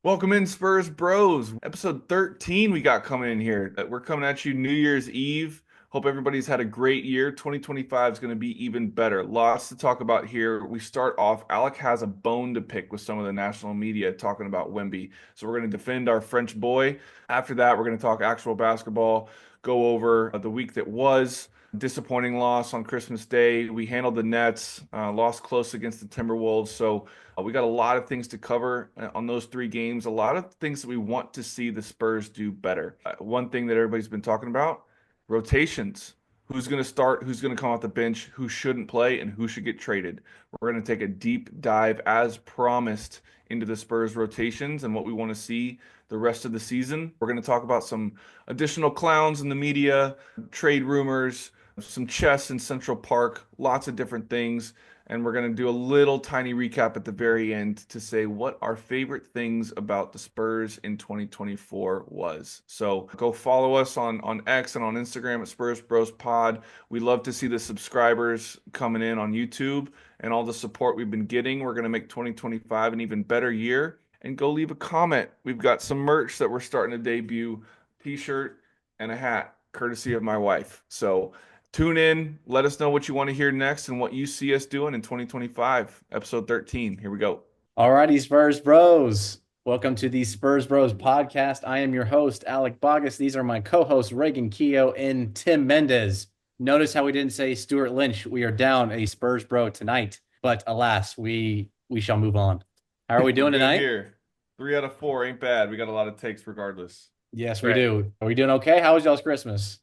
Welcome in, Spurs Bros. Episode 13 we got coming in here. We're coming at you New Year's Eve. Hope everybody's had a great year. 2025 is going to be even better. Lots to talk about here. We start off. Alec has a bone to pick with some of the national media talking about Wemby. So we're going to defend our French boy. After that, we're going to talk actual basketball, go over the week that was. Disappointing loss on Christmas Day. We handled the Nets, lost close against the Timberwolves. So we got a lot of things to cover on those three games, a lot of things that we want to see the Spurs do better. One thing that everybody's been talking about, rotations. Who's going to start, who's going to come off the bench, who shouldn't play, and who should get traded. We're going to take a deep dive, as promised, into the Spurs rotations and what we want to see the rest of the season. We're going to talk about some additional clowns in the media, trade rumors, some chess in Central Park, lots of different things. And we're going to do a little tiny recap at the very end to say what our favorite things about the Spurs in 2024 was. So go follow us on X and on Instagram at Spurs Bros Pod. We love to see the subscribers coming in on YouTube and all the support we've been getting. We're going to make 2025 an even better year. And go leave a comment. We've got some merch that we're starting to debut, t-shirt and a hat, courtesy of my wife. So tune in. Let us know what you want to hear next and what you see us doing in 2025, episode 13. Here we go. Alrighty, Spurs Bros. Welcome to the Spurs Bros podcast. I am your host, Alec Bogus. These are my co-hosts, Reagan Keough and Tim Mendez. Notice how we didn't say Stuart Lynch. We are down a Spurs Bro tonight, but alas, we shall move on. How are we We're doing good tonight? here. 3 out of 4 ain't bad. We got a lot of takes regardless. Yes, we Right. do. Are we doing okay? How was y'all's Christmas?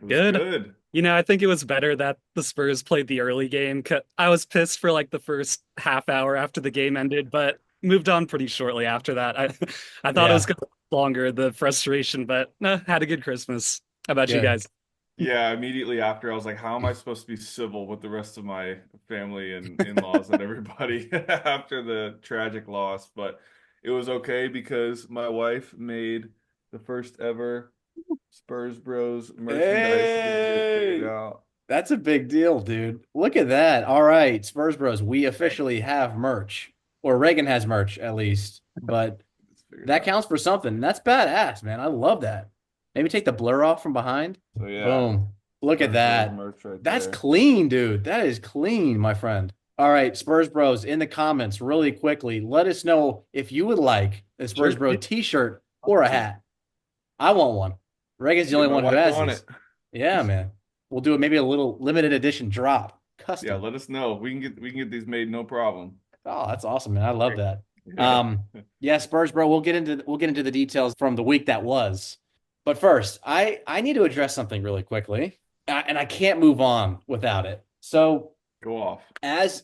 It was Good. good. I think it was better that the Spurs played the early game. I was pissed for like the first half hour after the game ended, but moved on pretty shortly after that. I thought it was Yeah, going to be longer, the frustration, but had a good Christmas. How about you good. guys? Yeah, immediately after, I was like, how am I supposed to be civil with the rest of my family and in-laws and everybody after the tragic loss? But it was okay because my wife made the first ever Spurs Bros merchandise. We can get it figured Hey, out. that's a big deal, dude. Look at that. All right, Spurs Bros, we officially have merch, or Reagan has merch at least, but It's figured that out. counts for something. That's badass, man. I love that. Maybe take the blur off from behind. So yeah, Boom. Look at Spurs Bros that. merch right That's there. clean, dude. That is clean, my friend. All right, Spurs Bros, in the comments, really quickly, let us know if you would like a Spurs Sure. Bro t-shirt or a hat. I want one. Reagan's the Get only my one who wife has on this. it. Yeah, man. We'll do it maybe a little limited edition drop. Yeah, Custom. let us know. We can get these made no problem. Oh, that's awesome, man. I love that. Yeah. Um, yeah, Spurs, bro. We'll get into the details from the week that was. But first, I need to address something really quickly, and I can't move on without it. So, Go off. as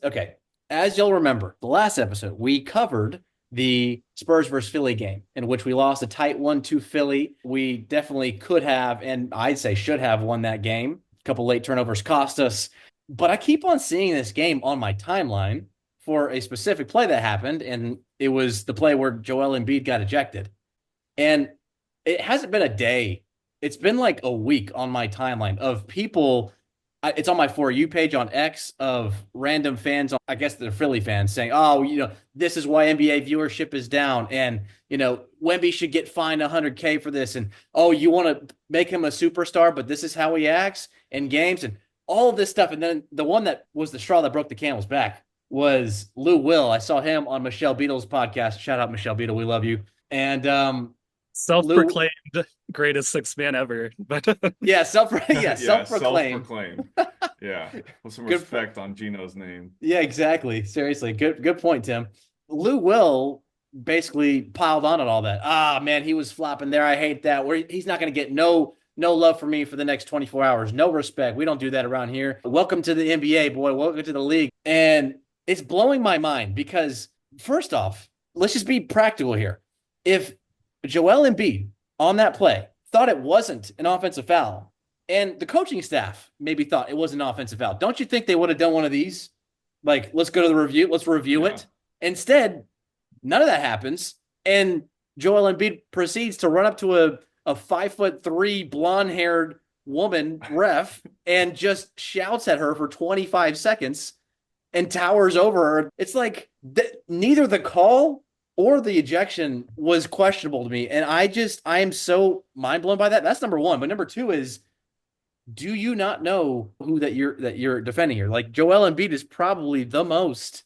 you'll remember, the last episode we covered the Spurs versus Philly game in which we lost a tight 1-2 Philly. We definitely could have, and I'd say should have won that game. A couple late turnovers cost us, but I keep on seeing this game on my timeline for a specific play that happened, and it was the play where Joel Embiid got ejected. And it hasn't been a day. It's been like a week on my timeline of people. It's on my For You page on X of random fans, I guess they're Philly fans, saying, oh, this is why NBA viewership is down. And, Wemby should get fined 100K for this. And, oh, you want to make him a superstar, but this is how he acts in games and all of this stuff. And then the one that was the straw that broke the camel's back was Lou Will. I saw him on Michelle Beadle's podcast. Shout out Michelle Beadle. We love you. And Lou, Self-proclaimed greatest six man ever. But yeah, yeah, Yeah, self-proclaimed. self-proclaimed. Yeah. Put some Good. respect on Gino's name. Yeah, exactly. Seriously, good point, Tim. Lou Will basically piled on at all that. Ah, man, he was flopping there. I hate that. Where he's not going to get no love from me for the next 24 hours. No respect. We don't do that around here. Welcome to the NBA, boy. Welcome to the league. And it's blowing my mind because first off, let's just be practical here. If Joel Embiid on that play thought it wasn't an offensive foul, and the coaching staff maybe thought it was an offensive foul, don't you think they would have done one of these? Like, let's go to the review. Let's review Yeah. it. Instead, none of that happens. And Joel Embiid proceeds to run up to a 5'3" blonde haired woman ref and just shouts at her for 25 seconds and towers over her. It's like neither the call or the ejection was questionable to me. And I am so mind blown by that. That's number one. But number two is, do you not know who that you're defending here? Like Joel Embiid is probably the most.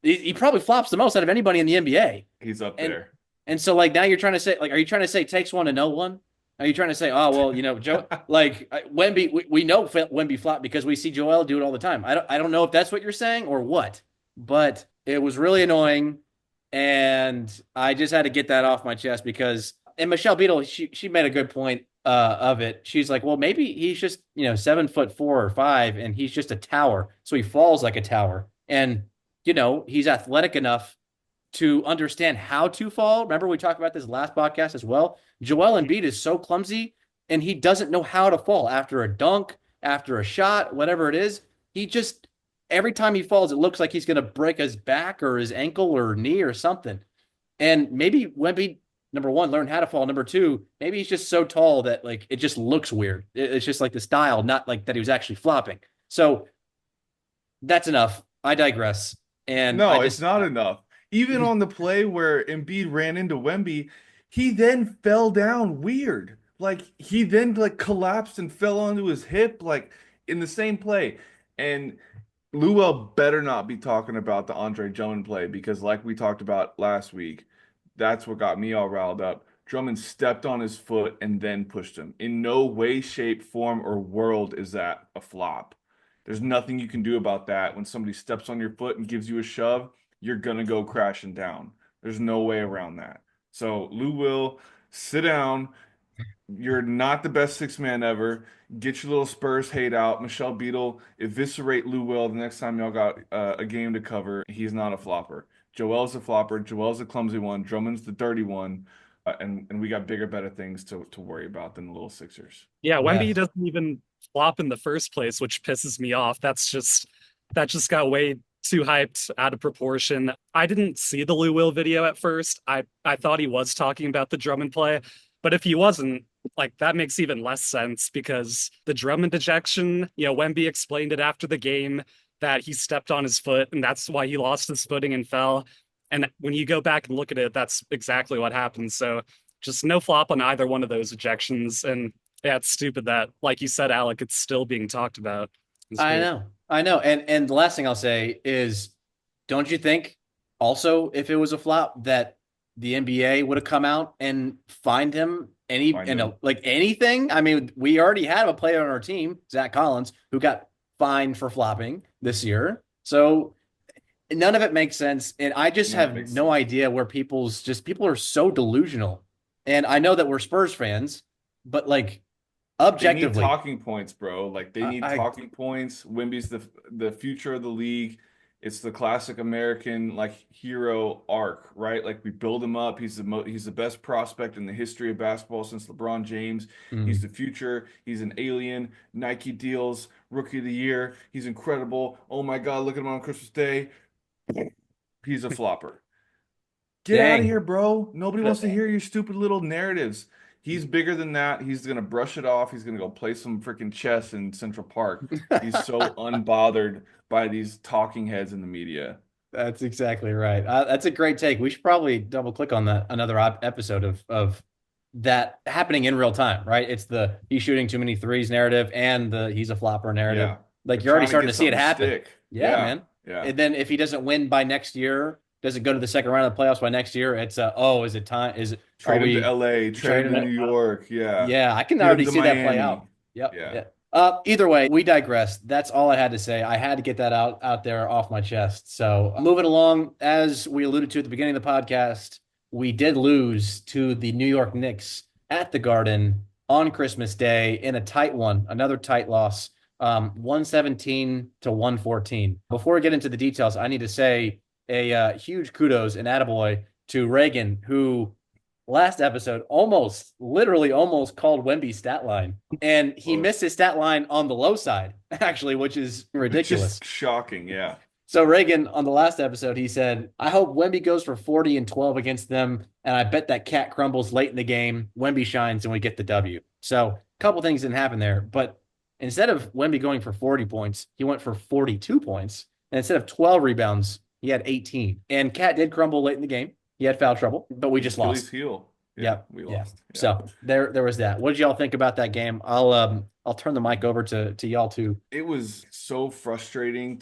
He probably flops the most out of anybody in the NBA. He's up And there. and so like now you're trying to say like, are you trying to say takes one to know one? Are you trying to say, oh well, Joe, like Wemby, we know Wemby flop because we see Joel do it all the time. I don't know if that's what you're saying or what, but it was really annoying, and I just had to get that off my chest because and Michelle Beadle, she made a good point of it. She's like, well, maybe he's just 7'4" or 7'5" and he's just a tower, so he falls like a tower, and he's athletic enough to understand how to fall. Remember, we talked about this last podcast as well. Joel Embiid is so clumsy and he doesn't know how to fall after a dunk, after a shot, whatever it is. He just, every time he falls, it looks like he's going to break his back or his ankle or knee or something. And maybe Wemby, number one, learned how to fall. Number two, maybe he's just so tall that like it just looks weird. It's just like the style, not like that he was actually flopping. So that's enough. I digress. And I No, it's just, not enough. Even on the play where Embiid ran into Wemby, he then fell down weird. Like he then like collapsed and fell onto his hip, like in the same play. And Luell better not be talking about the Andre Drummond play because, like we talked about last week, that's what got me all riled up. Drummond stepped on his foot and then pushed him. In no way, shape, form, or world is that a flop. There's nothing you can do about that. When somebody steps on your foot and gives you a shove, you're gonna go crashing down. There's no way around that. So Lou Will, sit down. You're not the best six man ever. Get your little Spurs hate out. Michelle Beadle, eviscerate Lou Will the next time y'all got a game to cover. He's not a flopper. Joel's a flopper. Joel's a clumsy one. Drummond's the dirty one. And we got bigger, better things to worry about than the little Sixers. Yeah, Wemby yes. doesn't even flop in the first place, which pisses me off. That just got way too hyped out of proportion. I didn't see the Lou Will video at first. I thought he was talking about the Drummond play, but if he wasn't, like that makes even less sense because the Drummond ejection, Wemby explained it after the game that he stepped on his foot and that's why he lost his footing and fell. And when you go back and look at it, that's exactly what happened. So just no flop on either one of those ejections. And yeah, it's stupid that, like you said, Alec, it's still being talked about. It's I great. know. I know. And the last thing I'll say is, don't you think also if it was a flop that the NBA would have come out and fined him Find him. like anything? I mean, we already have a player on our team, Zach Collins, who got fined for flopping this year. So none of it makes sense. And I just None of it have makes no sense. idea where people are so delusional. And I know that we're Spurs fans, but like They need objectively, talking points, bro. Like they I, need I talking points. Wemby's the future of the league. It's the classic American like hero arc, right? Like we build him up. He's the best prospect in the history of basketball since LeBron James. He's mm, the future. He's an alien. Nike deals, rookie of the year. He's incredible. Oh my God, look at him on Christmas Day. He's a flopper. Get out of dang. here, bro. Nobody wants to hear your stupid little narratives. He's bigger than that. He's gonna brush it off. He's gonna go play some freaking chess in Central Park. He's so unbothered by these talking heads in the media. That's exactly right. That's a great take. We should probably double click on that another episode of that happening in real time, right? It's the he's shooting too many threes narrative and the he's a flopper narrative. Yeah. Like They're you're already trying to starting get to see it something to happen. stick. Yeah, Yeah. man. Yeah. And then if he doesn't win by next year, doesn't go to the second round of the playoffs by next year, it's oh, is it time? Are Trade him to we LA, trade him trading to it? New York. Yeah. Yeah, I can Get him already to see that play Miami. out. Yep. Yeah. Yeah. Either way, we digress. That's all I had to say. I had to get that out there off my chest. So moving along, as we alluded to at the beginning of the podcast, we did lose to the New York Knicks at the Garden on Christmas Day in a tight one, another tight loss, 117 to 114. Before we get into the details, I need to say a huge kudos and attaboy to Reagan, who last episode literally almost called Wemby's stat line. And he missed Close. his stat line on the low side, actually, which is It's ridiculous. just shocking. Yeah. So Reagan, on the last episode, he said, I hope Wemby goes for 40 and 12 against them. And I bet that cat crumbles late in the game. Wemby shines and we get the W. So a couple things didn't happen there. But instead of Wemby going for 40 points, he went for 42 points. And instead of 12 rebounds, he had 18. And Cat did crumble late in the game. He had foul trouble, but we just Achilles lost. heel. Yeah, Yep. we Yeah. lost. Yeah. So there was that. What did y'all think about that game? I'll turn the mic over to y'all too. It was so frustrating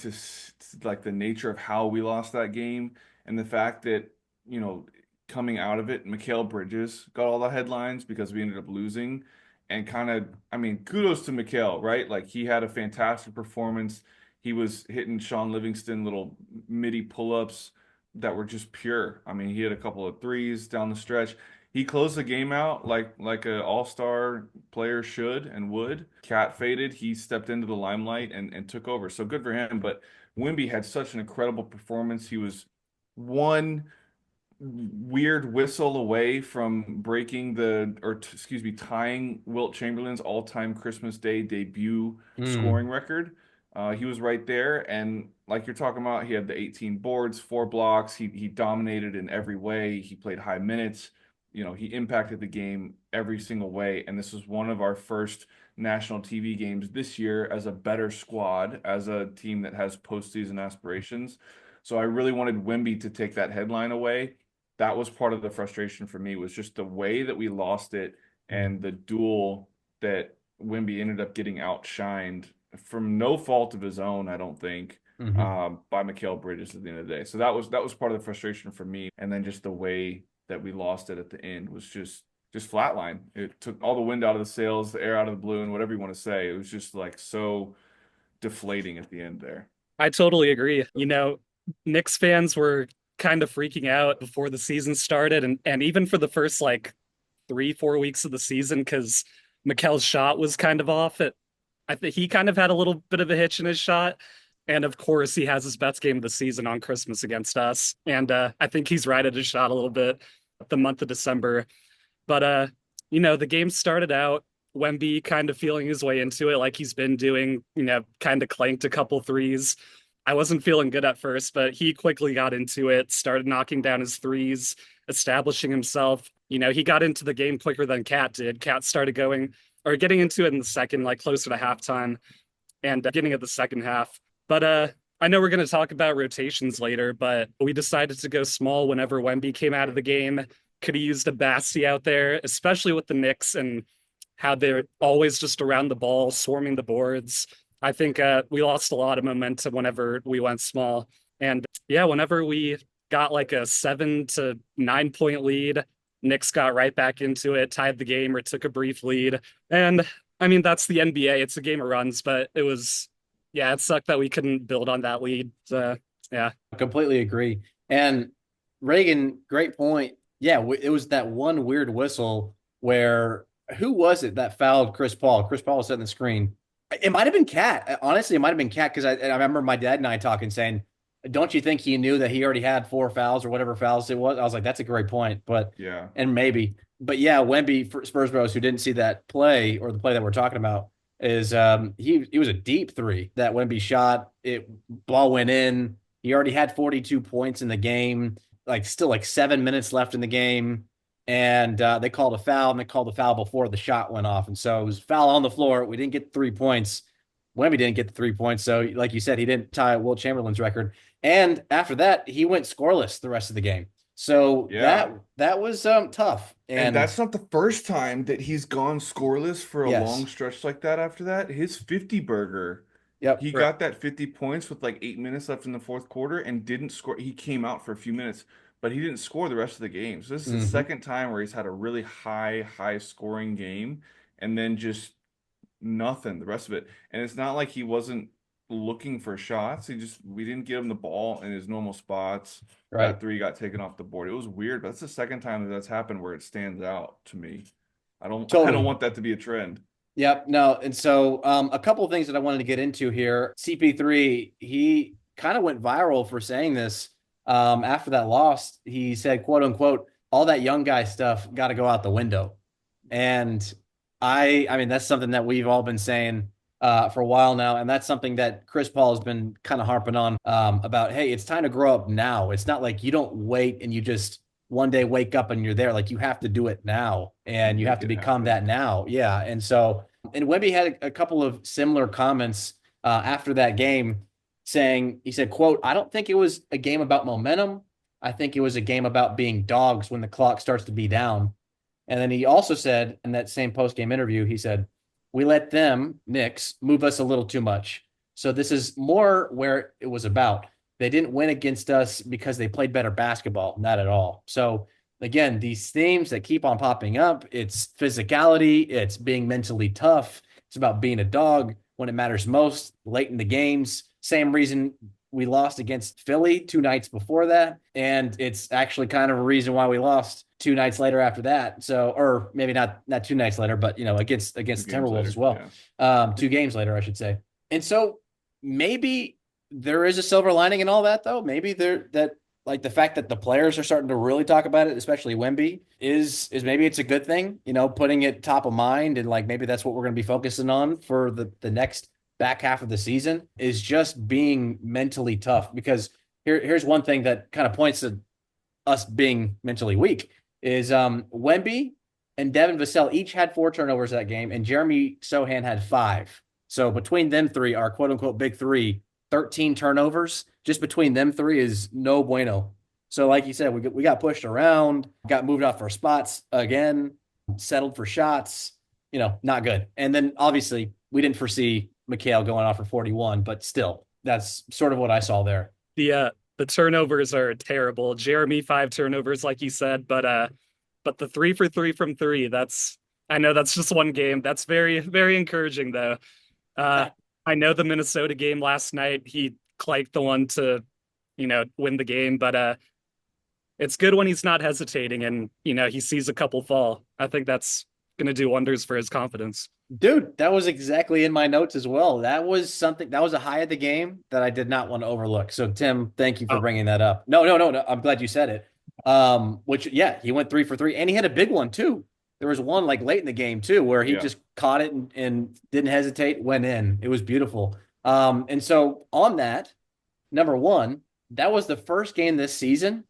like the nature of how we lost that game and the fact that, you know, coming out of it, Mikal Bridges got all the headlines because we ended up losing. And kind of, I mean, kudos to Mikal, right? Like he had a fantastic performance. He was hitting Sean Livingston little midi pull-ups that were just pure. I mean, he had a couple of threes down the stretch. He closed the game out like an all-star player should and would. Cat faded. He stepped into the limelight and took over. So good for him. But Wemby had such an incredible performance. He was one weird whistle away from breaking excuse me, tying Wilt Chamberlain's all-time Christmas Day debut Mm, scoring record. He was right there, and like you're talking about, he had the 18 boards, 4 blocks. He dominated in every way. He played high minutes. You know, he impacted the game every single way, and this was one of our first national TV games this year as a better squad, as a team that has postseason aspirations. So I really wanted Wemby to take that headline away. That was part of the frustration for me, was just the way that we lost it mm, and the duel that Wemby ended up getting outshined from no fault of his own, I don't think, mhm. by Mikal Bridges at the end of the day. So that was part of the frustration for me. And then just the way that we lost it at the end was just flatline. It took all the wind out of the sails, the air out of the balloon, whatever you want to say. It was just like so deflating at the end there. I totally agree. Knicks fans were kind of freaking out before the season started, and even for the first like 3, 4 weeks of the season, because Mikel's shot was kind of off. I think he kind of had a little bit of a hitch in his shot. And of course, he has his best game of the season on Christmas against us. And I think he's right at his shot a little bit the month of December. But the game started out Wemby kind of feeling his way into it like he's been doing, kind of clanked a couple threes. I wasn't feeling good at first, but he quickly got into it, started knocking down his threes, establishing himself. He got into the game quicker than Cat did. Cat started going or getting into it in the second, like closer to halftime and beginning of the second half. But I know we're going to talk about rotations later, but we decided to go small whenever Wemby came out of the game. Could have used a Basti out there, especially with the Knicks and how they're always just around the ball, swarming the boards. I think we lost a lot of momentum whenever we went small. And yeah, whenever we got like a 7 to 9 point lead, Knicks got right back into it, tied the game or took a brief lead. And I mean, that's the NBA. It's a game of runs, but yeah, it sucked that we couldn't build on that lead. Yeah. I completely agree. And Reagan, great point. Yeah, it was that one weird whistle where who was it that fouled Chris Paul? Chris Paul was setting the screen. It might have been Cat. Honestly, it might have been Cat because I remember my dad and I talking, saying, "Don't you think he knew that he already had 4 fouls or whatever fouls it was?" I was like, "That's a great point," but Yeah. and maybe, but yeah, Wemby for Spurs bros who didn't see that play or the play that we're talking about is he was a deep three that Wemby shot. It ball went in. He already had 42 points in the game, like still like 7 minutes left in the game. And they called a foul, and they called the foul before the shot went off. And so it was foul on the floor. We didn't get 3 points. Wemby didn't get the 3 points. So, like you said, he didn't tie Wilt Chamberlain's record. And after that, he went scoreless the rest of the game. So Yeah. that was tough. And And that's not the first time that he's gone scoreless for a long yes, stretch like that after that. His 50 burger, yep, he right. got that 50 points with like 8 minutes left in the fourth quarter and didn't score. He came out for a few minutes, but he didn't score the rest of the game. So this is the Mm-hmm. second time where he's had a really high scoring game and then just nothing the rest of it. And it's not like he wasn't looking for shots. We didn't give him the ball in his normal spots. Right. That three got taken off the board. It was weird, but that's the second time that's happened where it stands out to me. I don't Totally. want that to be a trend. Yep. No. And so a couple of things that I wanted to get into here. CP3, he kind of went viral for saying this after that loss. He said, quote unquote, all that young guy stuff got to go out the window. And I mean, that's something that we've all been saying for a while now. And that's something that Chris Paul has been kind of harping on about, hey, it's time to grow up now. It's not like you don't wait and you just one day wake up and you're there. Like you have to do it now and you have Make to it become happen. that now. Yeah. And so, and Wemby had a couple of similar comments after that game saying, he said, quote, I don't think it was a game about momentum. I think it was a game about being dogs when the clock starts to be down. And then he also said in that same post game interview, he said, we let them, Knicks, move us a little too much. So this is more where it was about. They didn't win against us because they played better basketball, not at all. So again, these themes that keep on popping up, it's physicality, it's being mentally tough, it's about being a dog when it matters most, late in the games. Same reason we lost against Philly 2 nights before that. And it's actually kind of a reason why we lost 2 nights later after that. So, or maybe not 2 nights later, but against the Games Timberwolves as later. well. Yeah. 2 games later, I should say. And so maybe there is a silver lining in all that, though. Maybe there that like the fact that the players are starting to really talk about it, especially Wemby, is maybe it's a good thing, putting it top of mind, and like maybe that's what we're going to be focusing on for the next back half of the season is just being mentally tough. Because here's one thing that kind of points to us being mentally weak is Wemby and Devin Vassell each had 4 turnovers that game, and Jeremy Sohan had 5. So between them three, our quote unquote big three, 13 turnovers just between them three is no bueno. So, like you said, we got pushed around, got moved off our spots again, settled for shots, not good. And then obviously we didn't foresee Mikhail going off for 41, but still, that's sort of what I saw there. The turnovers are terrible. Jeremy 5 turnovers, like you said, but the 3 for 3 from three, I know that's just one game. That's very, very encouraging though. Uh I know the Minnesota game last night, he clanked the one to, win the game, but it's good when he's not hesitating and he sees a couple fall. I think that's gonna do wonders for his confidence. Dude, that was exactly in my notes as well. That was a high of the game that I did not want to overlook. So, Tim, thank you for Oh, bringing that up. No, no, no, no. I'm glad you said it. Which, yeah, he went 3 for 3 and he had a big one too. There was one like late in the game too, where he Yeah. just caught it and didn't hesitate, went in. It was beautiful. And so on that, number one, that was the first game this season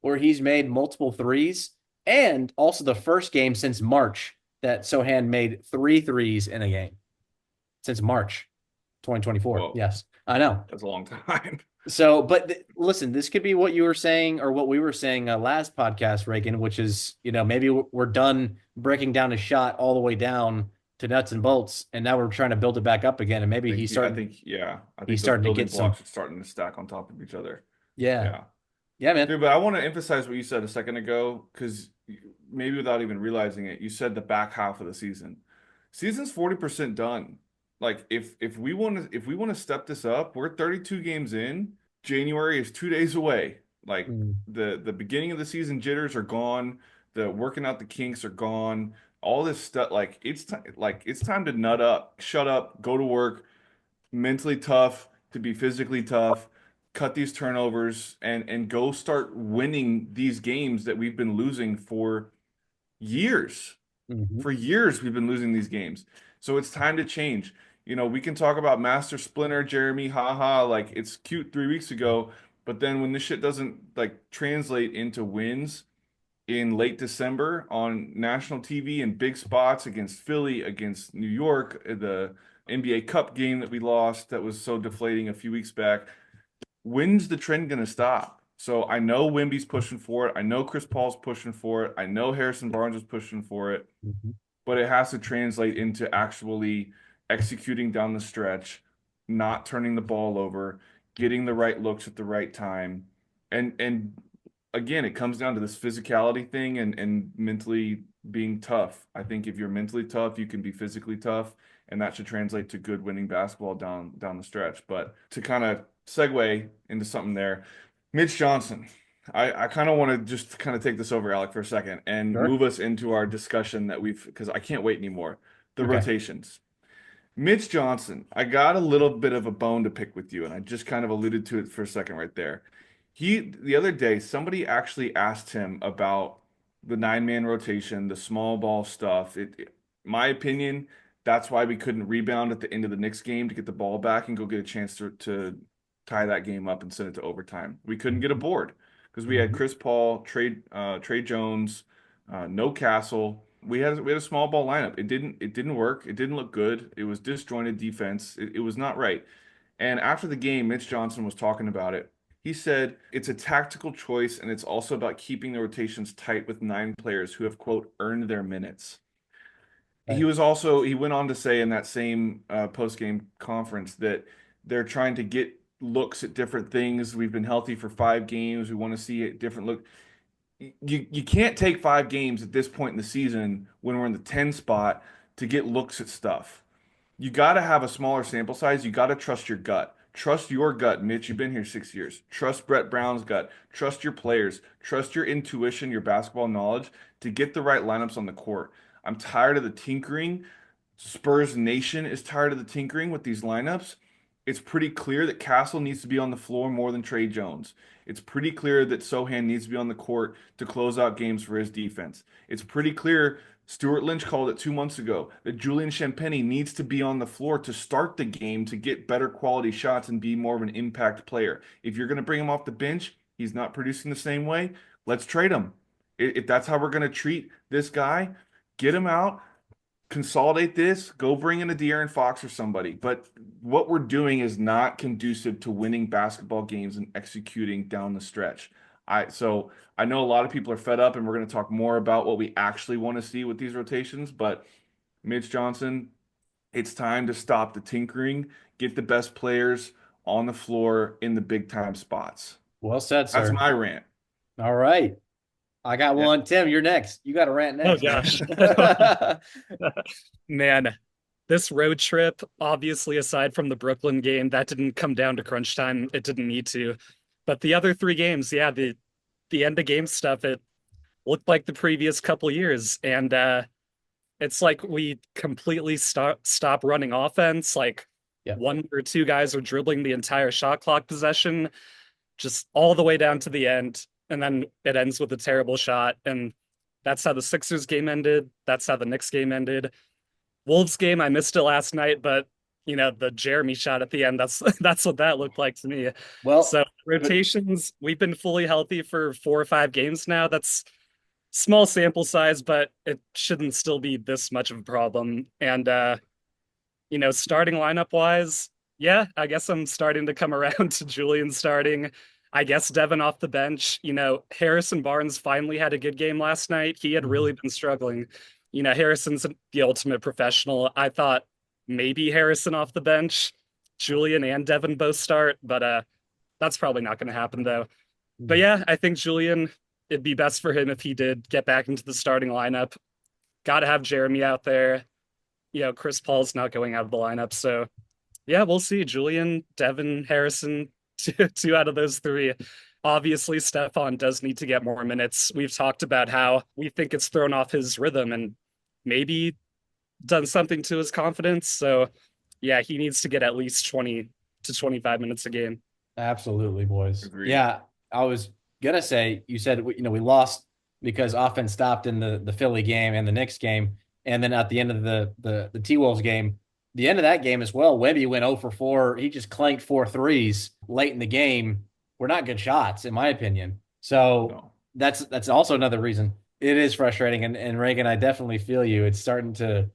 where he's made multiple threes, and also the first game since March that Sohan made 3 threes in a game since March 2024. Whoa, Yes, I know. that's a long time. So, but listen, this could be what you were saying or what we were saying last podcast, Reagan, which is, maybe we're done breaking down a shot all the way down to nuts and bolts, and now we're trying to build it back up again. And maybe I he's think those starting to building get some, blocks are starting to stack on top of each other. yeah, Yeah. yeah, man. Dude, but I want to emphasize what you said a second ago, because maybe without even realizing it, you said the back half of the season. Season's 40% done. Like if we want to step this up, we're 32 games in. January is 2 days away. Like Mm, the beginning of the season jitters are gone. The working out the kinks are gone. All this stuff, it's time to nut up, shut up, go to work, mentally tough, to be physically tough, cut these turnovers, and go start winning these games that we've been losing for years. mhm. For years we've been losing these games. So it's time to change. We can talk about Master Splinter, Jeremy, haha, like it's cute 3 weeks ago, but then when this shit doesn't like translate into wins in late December on national TV in big spots against Philly, against New York, the NBA Cup game that we lost that was so deflating a few weeks back. When's the trend going to stop? So I know Wemby's pushing for it. I know Chris Paul's pushing for it. I know Harrison Barnes is pushing for it, Mhm. but it has to translate into actually executing down the stretch, not turning the ball over, getting the right looks at the right time. And again, it comes down to this physicality thing and mentally being tough. I think if you're mentally tough, you can be physically tough, and that should translate to good winning basketball down the stretch. But to kind of segue into something there, Mitch Johnson. I kind of want to just kind of take this over, Alec, for a second and Sure. move us into our discussion because I can't wait anymore. The Okay. rotations. Mitch Johnson, I got a little bit of a bone to pick with you, and I just kind of alluded to it for a second right there. The other day, somebody actually asked him about the 9-man rotation, the small ball stuff. My opinion, that's why we couldn't rebound at the end of the Knicks game to get the ball back and go get a chance to tie that game up and send it to overtime. We couldn't get a board because we had Mhm. Chris Paul, Trey Jones, no Castle. We had a small ball lineup. It didn't work. It didn't look good. It was disjointed defense. It was not right. And after the game, Mitch Johnson was talking about it. He said it's a tactical choice and it's also about keeping the rotations tight with 9 players who have, quote, earned their minutes. Right. He went on to say in that same post-game conference that they're trying to get looks at different things. We've been healthy for 5 games. We want to see a different look. You can't take 5 games at this point in the season when we're in the 10 spot to get looks at stuff. You got to have a smaller sample size. You got to trust your gut. Trust your gut, Mitch. You've been here 6 years. Trust Brett Brown's gut. Trust your players. Trust your intuition, your basketball knowledge to get the right lineups on the court. I'm tired of the tinkering. Spurs Nation is tired of the tinkering with these lineups. It's pretty clear that Castle needs to be on the floor more than Trey Jones. It's pretty clear that Sohan needs to be on the court to close out games for his defense. It's pretty clear Stuart Lynch called it 2 months ago that Julian Champagny needs to be on the floor to start the game to get better quality shots and be more of an impact player. If you're going to bring him off the bench, he's not producing the same way. Let's trade him. If that's how we're going to treat this guy, get him out, consolidate this, go bring in a De'Aaron Fox or somebody. But what we're doing is not conducive to winning basketball games and executing down the stretch. So I know a lot of people are fed up, and we're going to talk more about what we actually want to see with these rotations. But Mitch Johnson, it's time to stop the tinkering, get the best players on the floor in the big time spots. Well said, That's sir. my rant. All right. I got Yeah. one. Tim, you're next. You got a rant Oh next, man. gosh. Man, this road trip, obviously, aside from the Brooklyn game, that didn't come down to crunch time. It didn't need to. But the other 3 games, yeah, the end of game stuff, it looked like the previous couple years. And it's like we completely stop running offense. Like Yeah. one or two guys are dribbling the entire shot clock possession, just all the way down to the end. And then it ends with a terrible shot. And that's how the Sixers game ended. That's how the Knicks game ended. Wolves game, I missed it last night, but the Jeremy shot at the end, that's that's what that looked like to me. Well, So rotations, we've been fully healthy for 4 or 5 games now. That's small sample size, but it shouldn't still be this much of a problem. And starting lineup wise, yeah, I guess I'm starting to come around to Julian starting. I guess Devin off the bench. Harrison Barnes finally had a good game last night. He had really been struggling. Harrison's the ultimate professional. I thought maybe Harrison off the bench, Julian and Devin both start, but that's probably not going to happen though. But yeah, I think Julian, it'd be best for him if he did get back into the starting lineup. Got to have Jeremy out there. Chris Paul's not going out of the lineup. So yeah, we'll see. Julian, Devin, Harrison, two out of those 3. Obviously, Stefan does need to get more minutes. We've talked about how we think it's thrown off his rhythm and maybe done something to his confidence. So yeah, he needs to get at least 20 to 25 minutes a game. absolutely, boys. Agreed. Yeah, I was gonna say, you said we lost because offense stopped in the Philly game and the Knicks game, and then at the end of the T-Wolves game, the end of that game as well, Wemby went 0 for 4. He just clanked 4 threes late in the game. Were not good shots, in my opinion. So No. that's also another reason. It is frustrating, and Reagan, I definitely feel you. It's starting to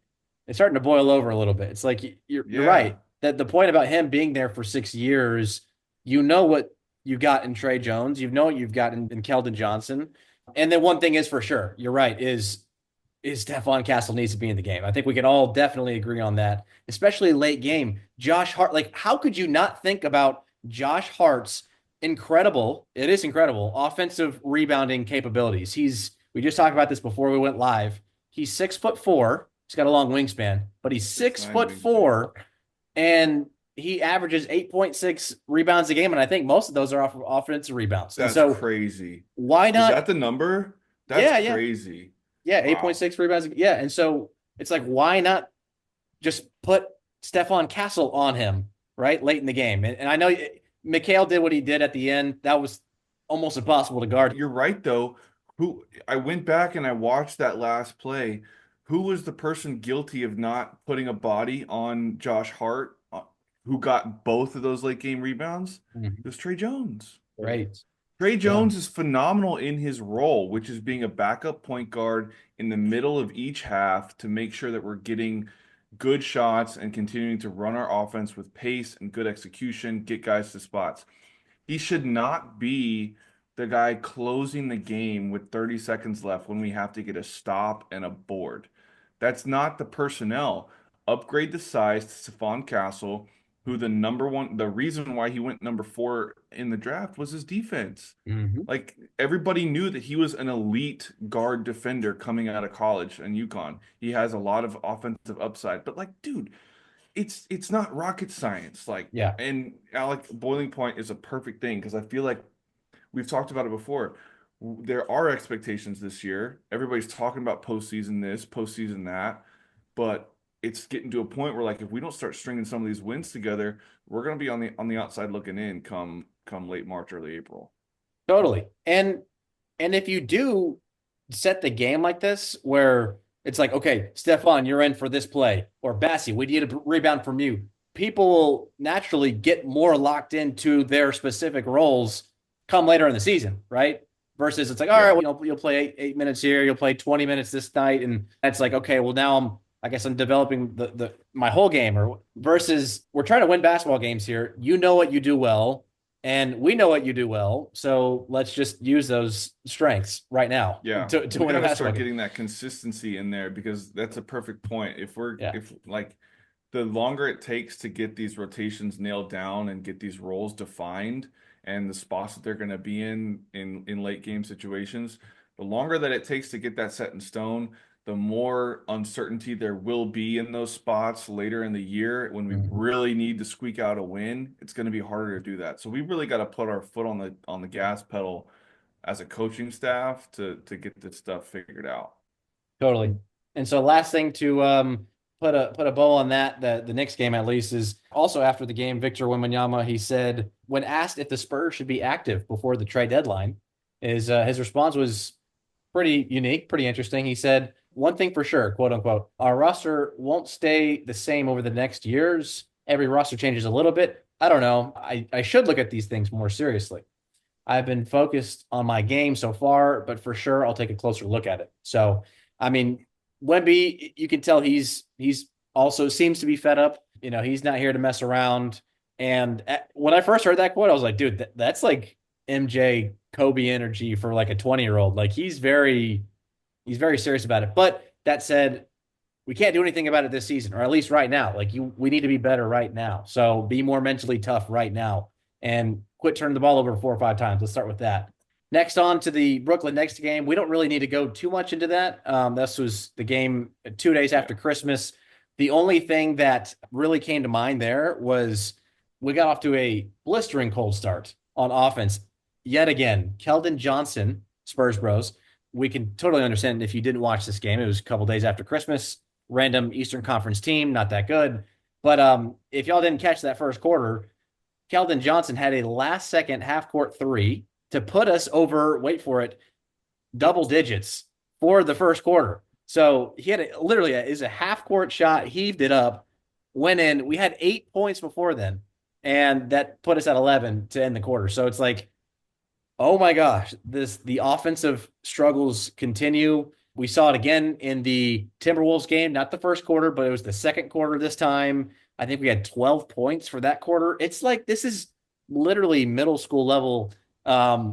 boil over a little bit. It's like you're Yeah. right. That the point about him being there for 6 years, you know what you got in Trey Jones, you know what you've got in Keldon Johnson. And then one thing is for sure, you're right, is Stephon Castle needs to be in the game. I think we can all definitely agree on that, especially late game. Josh Hart, like, how could you not think about Josh Hart's it is incredible, offensive rebounding capabilities? We just talked about this before we went live. He's 6'4". He's got a long wingspan, but he's six 6'9" foot wingspan. four, and he averages 8.6 rebounds a game. And I think most of those are off of offensive rebounds. And That's so crazy. why Is not? that the number? That's Yeah, yeah, crazy. yeah. Wow. 8.6 rebounds. Yeah. And so it's like, why not just put Stephon Castle on him, right? Late in the game. And I know Mikhail did what he did at the end. That was almost impossible to guard. You're right though. I went back and I watched that last play. Who was the person guilty of not putting a body on Josh Hart, who got both of those late game rebounds? Mhm. It was Trey Jones. Right. Trey Yeah. Jones is phenomenal in his role, which is being a backup point guard in the middle of each half to make sure that we're getting good shots and continuing to run our offense with pace and good execution, get guys to spots. He should not be the guy closing the game with 30 seconds left when we have to get a stop and a board. That's not the personnel. Upgrade the size to Stephon Castle, who the reason why he went number 4 in the draft was his defense. Mhm. Like everybody knew that he was an elite guard defender coming out of college and UConn. He has a lot of offensive upside, but like, dude, it's not rocket science. Like, Yeah, and Alec Boiling Point is a perfect thing because I feel like we've talked about it before. There are expectations this year. Everybody's talking about postseason this, postseason that, but it's getting to a point where like if we don't start stringing some of these wins together, we're gonna be on the outside looking in come late March, early April. totally. And if you do set the game like this, where it's like, okay, Stefan, you're in for this play, or Bassie, we need a rebound from you. People will naturally get more locked into their specific roles come later in the season, right? Versus it's like, all right, Yeah. well, you'll play eight minutes here, you'll play 20 minutes this night, and that's like, okay, well now I guess I'm developing the my whole game. Or versus we're trying to win basketball games here. You know what you do well, and we know what you do well. So let's just use those strengths right now Yeah, to we win got a to basketball start game. getting that consistency in there because that's a perfect point. Yeah. If like the longer it takes to get these rotations nailed down and get these roles defined and the spots that they're going to be in late game situations, the longer that it takes to get that set in stone, the more uncertainty there will be in those spots later in the year when we Mhm. really need to squeak out a win. It's going to be harder to do that. So we really got to put our foot on the gas pedal as a coaching staff to get this stuff figured out. Totally. And so last thing to put a bow on that, the Knicks game at least, is also after the game, Victor Wembanyama, he said when asked if the Spurs should be active before the trade deadline, his response was pretty unique, pretty interesting. He said, one thing for sure, quote unquote, our roster won't stay the same over the next years. Every roster changes a little bit. I don't know. I should look at these things more seriously. I've been focused on my game so far, but for sure I'll take a closer look at it. So, I mean, Wemby, you can tell he's also seems to be fed up. You know, he's not here to mess around. And when I first heard that quote, I was like, dude, that's like MJ Kobe energy for like a 20-year-old. Like he's very serious about it. But that said, we can't do anything about it this season, or at least right now. Like we need to be better right now. So be more mentally tough right now and quit turning the ball over 4 or 5 times. Let's start with that. Next on to the Brooklyn Next game. We don't really need to go too much into that. This was the game 2 days Yeah. after Christmas. The only thing that really came to mind there was we got off to a blistering cold start on offense. Yet again, Keldon Johnson, Spurs Bros. We can totally understand if you didn't watch this game. It was a couple days after Christmas. Random Eastern Conference team, not that good. But if y'all didn't catch that first quarter, Keldon Johnson had a last second half court three to put us over, wait for it, double digits for the first quarter. So he had literally is a half court shot, heaved it up, went in. We had 8 points before then, and that put us at 11 to end the quarter. So it's like, oh my gosh, the offensive struggles continue. We saw it again in the Timberwolves game, not the first quarter, but it was the second quarter this time. I think we had 12 points for that quarter. It's like this is literally middle school level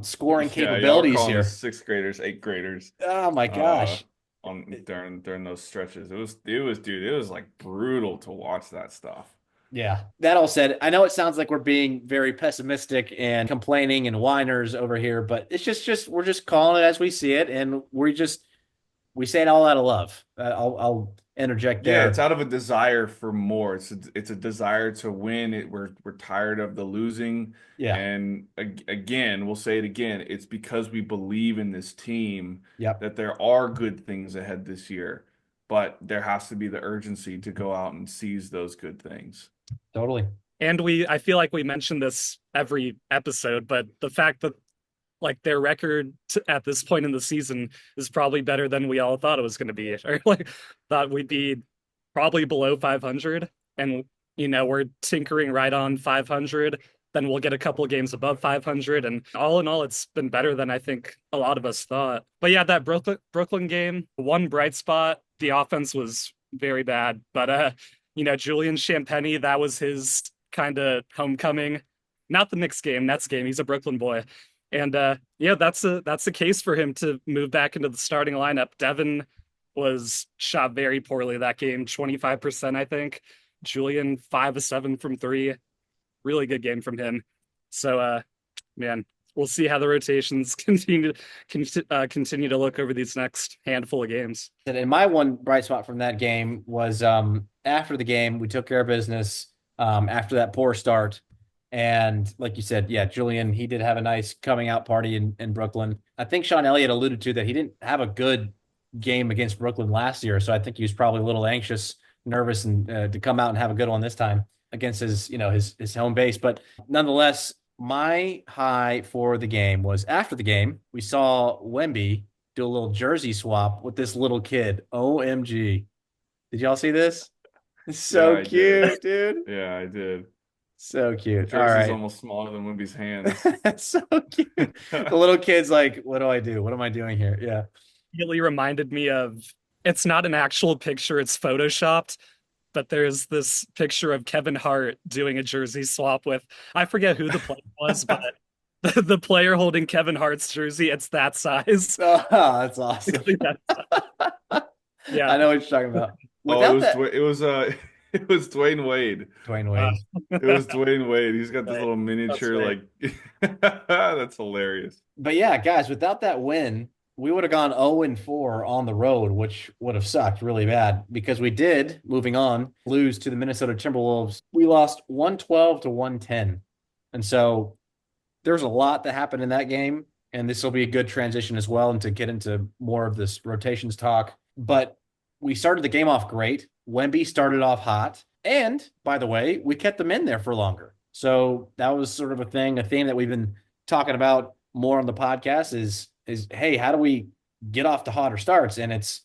scoring Yeah, y'all were capabilities calling us here. sixth graders, eighth graders, Oh my uh, gosh. on during those stretches. Dude, it was like brutal to watch that stuff. Yeah. That all said, I know it sounds like we're being very pessimistic and complaining and whiners over here, but it's just we're just calling it as we see it, and we say it all out of love. I'll interject Yeah, it's there. out of a desire for more. It's a desire to win. We're tired of the losing, Yeah. and again, we'll say it again. It's because we believe in this team Yep. that there are good things ahead this year, but there has to be the urgency to go out and seize those good things. Totally. And I feel like we mention this every episode, but the fact that like their record at this point in the season is probably better than we all thought it was going to be, or like thought we'd be probably below 500, and we're tinkering right on 500. Then we'll get a couple of games above 500, and all in all, it's been better than I think a lot of us thought. But yeah, that Brooklyn game, one bright spot, the offense was very bad, but Julian Champagny, that was his kind of homecoming. not the Knicks game, Nets game. He's a Brooklyn boy. And yeah, that's a case for him to move back into the starting lineup. Devin was shot very poorly that game, 25%, I think. Julian 5 of 7 from three. Really good game from him. So man, we'll see how the rotations continue to look over these next handful of games. And my one bright spot from that game was after the game, we took care of business after that poor start. And like you said, yeah, Julian, he did have a nice coming out party in Brooklyn. I think Sean Elliott alluded to that he didn't have a good game against Brooklyn last year. So I think he was probably a little anxious, nervous, and to come out and have a good one this time against his, his home base. But nonetheless, my high for the game was after the game, we saw Wemby do a little jersey swap with this little kid. OMG. Did y'all see this? It's Yeah, so I did. cute, dude. Yeah, I did. So The cute. All jersey's right. almost smaller than Wimby's hands. So cute. The little kid's like, what do I do? What am I doing here? Yeah. Really reminded me of it's not an actual picture, it's photoshopped, but there's this picture of Kevin Hart doing a jersey swap with I forget who the player was, but the player holding Kevin Hart's jersey, it's that size. Oh, that's awesome. Really that size. Yeah. I know what you're talking about. Oh, it Without was that, it was it was Dwayne Wade. Dwayne Uh, Wade. It was Dwayne Wade. He's got this right. little That's miniature right. like that's hilarious. But yeah, guys, without that win, we would have gone 0-4 on the road, which would have sucked really bad because we did, moving on, lose to the Minnesota Timberwolves. We lost 112 to 110. And so there's a lot that happened in that game. And this will be a good transition as well and to get into more of this rotations talk. But we started the game off great. Wemby started off hot. And by the way, we kept them in there for longer. So that was sort of a theme that we've been talking about more on the podcast is hey, how do we get off to hotter starts? And it's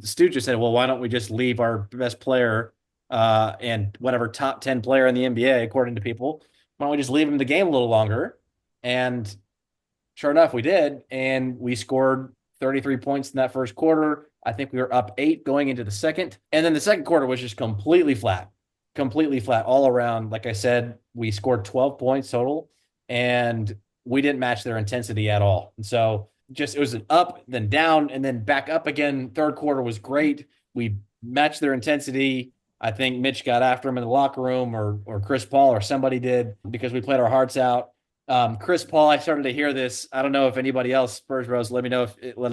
Stu just said, well, why don't we just leave our best player and whatever top 10 player in the NBA, according to people, why don't we just leave him the game a little longer? And sure enough, we did. And we scored 33 points in that first quarter. I think we were up 8 going into the second. And then the second quarter was just completely flat all around. Like I said, we scored 12 points total and we didn't match their intensity at all. And so just it was an up, then down, and then back up again. Third quarter was great. We matched their intensity. I think Mitch got after him in the locker room or Chris Paul or somebody did because we played our hearts out. Chris Paul, I started to hear this. I don't know if anybody else, Spurs Bros, let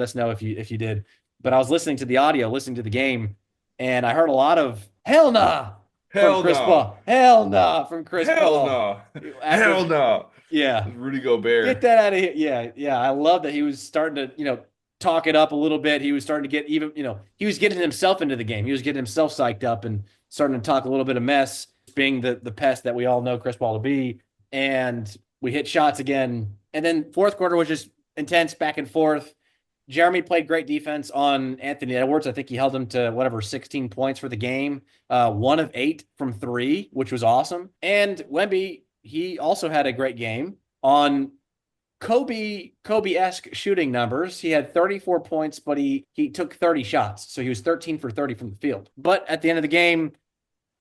us know if you did. But I was listening to the audio, listening to the game, and I heard a lot of hell nah from Hell Chris no. Paul. Hell nah from Chris Hell Paul. no. After Hell no. yeah. Rudy Get Gobert. that out of here. Yeah, yeah. I love that he was starting to, talk it up a little bit. He was starting to get even, he was getting himself into the game. He was getting himself psyched up and starting to talk a little bit of mess, being the pest that we all know Chris Paul to be. And we hit shots again. And then fourth quarter was just intense back and forth. Jeremy played great defense on Anthony Edwards. I think he held him to whatever 16 points for the game, 1 of 8 from three, which was awesome. And Wemby, he also had a great game on Kobe-esque shooting numbers. He had 34 points, but he took 30 shots. So he was 13 for 30 from the field. But at the end of the game,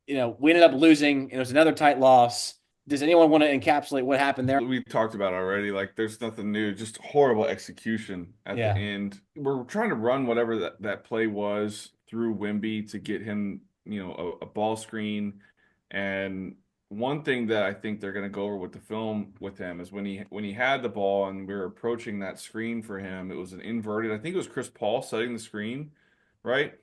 we ended up losing. It was another tight loss. Does anyone want to encapsulate what happened there? We talked about already. Like, there's nothing new. Just horrible execution at the Yeah. end. We're trying to run whatever that play was through Wemby to get him, a ball screen. And one thing that I think they're going to go over with the film with him is when he had the ball and we were approaching that screen for him, it was an inverted. I think it was Chris Paul setting the screen, right?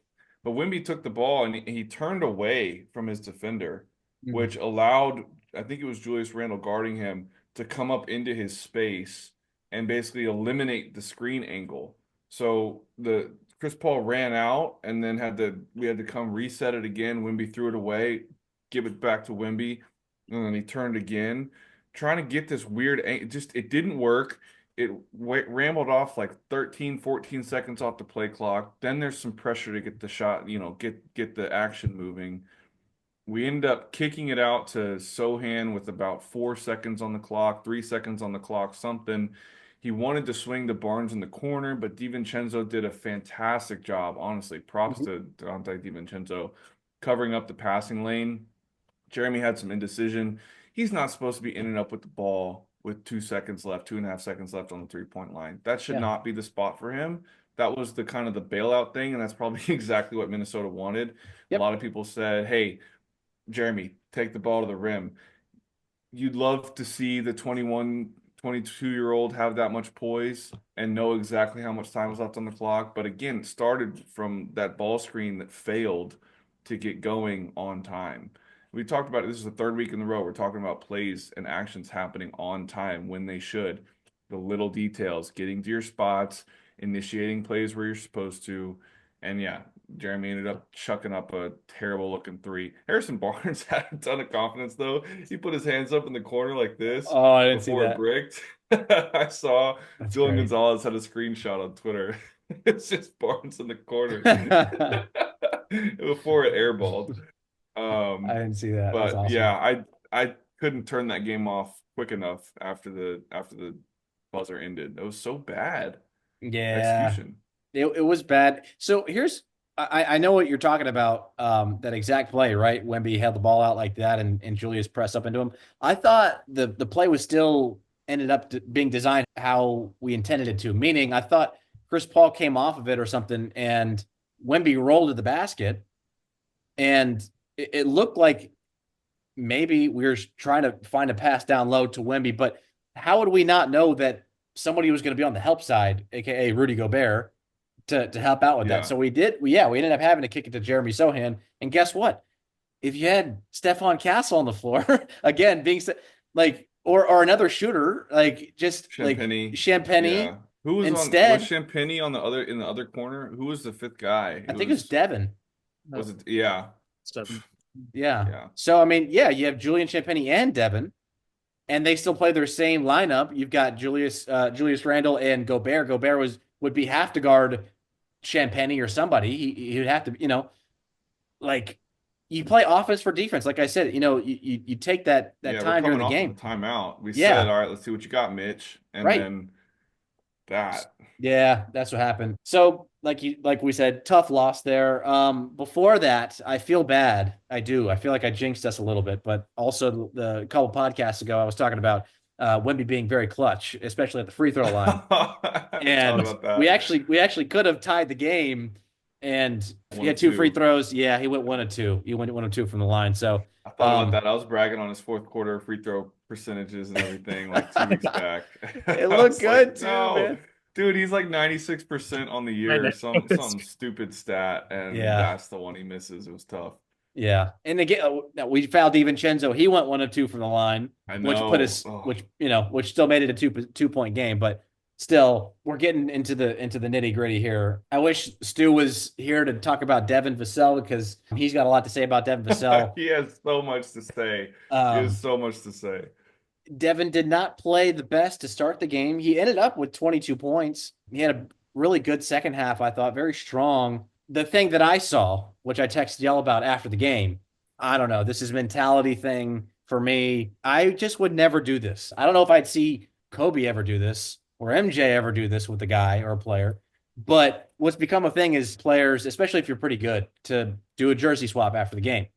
But Wemby took the ball and he turned away from his defender, which allowed, I think it was Julius Randle guarding him, to come up into his space and basically eliminate the screen angle. So the Chris Paul ran out and then we had to come reset it again. Wemby threw it away, give it back to Wemby, and then he turned again, trying to get this weird it didn't work. It rambled off like 13, 14 seconds off the play clock. Then there's some pressure to get the shot, get the action moving. We end up kicking it out to Sohan with about 4 seconds on the clock, 3 seconds on the clock, something. He wanted to swing to Barnes in the corner, but DiVincenzo did a fantastic job. Honestly, props Mhm. to Dante DiVincenzo covering up the passing lane. Jeremy had some indecision. he's not supposed to be in and up with the ball with 2 seconds left, 2.5 seconds left on the 3-point line. That should Yeah. not be the spot for him. That was the kind of the bailout thing, and that's probably exactly what Minnesota wanted. A Yep. lot of people said, "Hey, Jeremy, take the ball to the rim." You'd love to see the 21, 22-year-old have that much poise and know exactly how much time was left on the clock. But again, it started from that ball screen that failed to get going on time. We talked about it. This is the third week in a row. We're talking about plays and actions happening on time when they should. The little details, getting to your spots, initiating plays where you're supposed to. And yeah, Jeremy ended up chucking up a terrible looking three. Harrison Barnes had a ton of confidence though. He put his hands up in the corner like this Oh, I didn't see before it that. bricked. I saw That's Dylan great. Gonzalez had a screenshot on Twitter. It's just Barnes in the corner before it airballed. I didn't see that. That's But awesome. yeah, I couldn't turn that game off quick enough after the buzzer ended. It was so bad Yeah. execution. It was bad. So here's I know what you're talking about, that exact play, right? Wemby held the ball out like that and Julius pressed up into him. I thought the play was still ended up being designed how we intended it to, meaning I thought Chris Paul came off of it or something and Wemby rolled to the basket and it looked like maybe we were trying to find a pass down low to Wemby, but how would we not know that somebody was going to be on the help side, aka Rudy Gobert, to help out with that? So we ended up having to kick it to Jeremy Sohan. And guess what? If you had Stephon Castle on the floor, again, being like, or another shooter, like just Champagny. like Champagny. Yeah. Who was instead, was Champagny on the other corner? Who was the fifth guy? I think it was Devin. Was it? Yeah. Yeah. So I mean, yeah, you have Julian Champagny and Devin, and they still play their same lineup. You've got Julius Randle and Gobert. Gobert would be have to guard Champagny or somebody. He would have to, like you play offense for defense. Like I said, you take that time during the game. Timeout. We said, all right, let's see what you got, Mitch, and then that. Yeah, that's what happened. So like we said, tough loss there. Before that, I feel bad. I do. I feel like I jinxed us a little bit, but also the couple podcasts ago, I was talking about Wemby being very clutch, especially at the free throw line. And we actually could have tied the game. And he had two free throws. Yeah, he went 1 of 2. He went 1 of 2 from the line. So I thought about that. I was bragging on his fourth quarter free throw percentages and everything like 2 weeks back. It looked good too, man. Dude, he's like 96% on the year, some stupid stat, and that's the one he misses. It was tough. Yeah, and again, we fouled DiVincenzo. He went 1 of 2 from the line, which put us, which still made it a 2-point game. But still, we're getting into the nitty gritty here. I wish Stu was here to talk about Devin Vassell because he's got a lot to say about Devin Vassell. He has so much to say. He has so much to say. Devin did not play the best to start the game. He ended up with 22 points. He had a really good second half, I thought, very strong. The thing that I saw, which I texted y'all about after the game, I don't know. This is a mentality thing for me. I just would never do this. I don't know if I'd see Kobe ever do this or MJ ever do this with a guy or a player. But what's become a thing is players, especially if you're pretty good, to do a jersey swap after the game.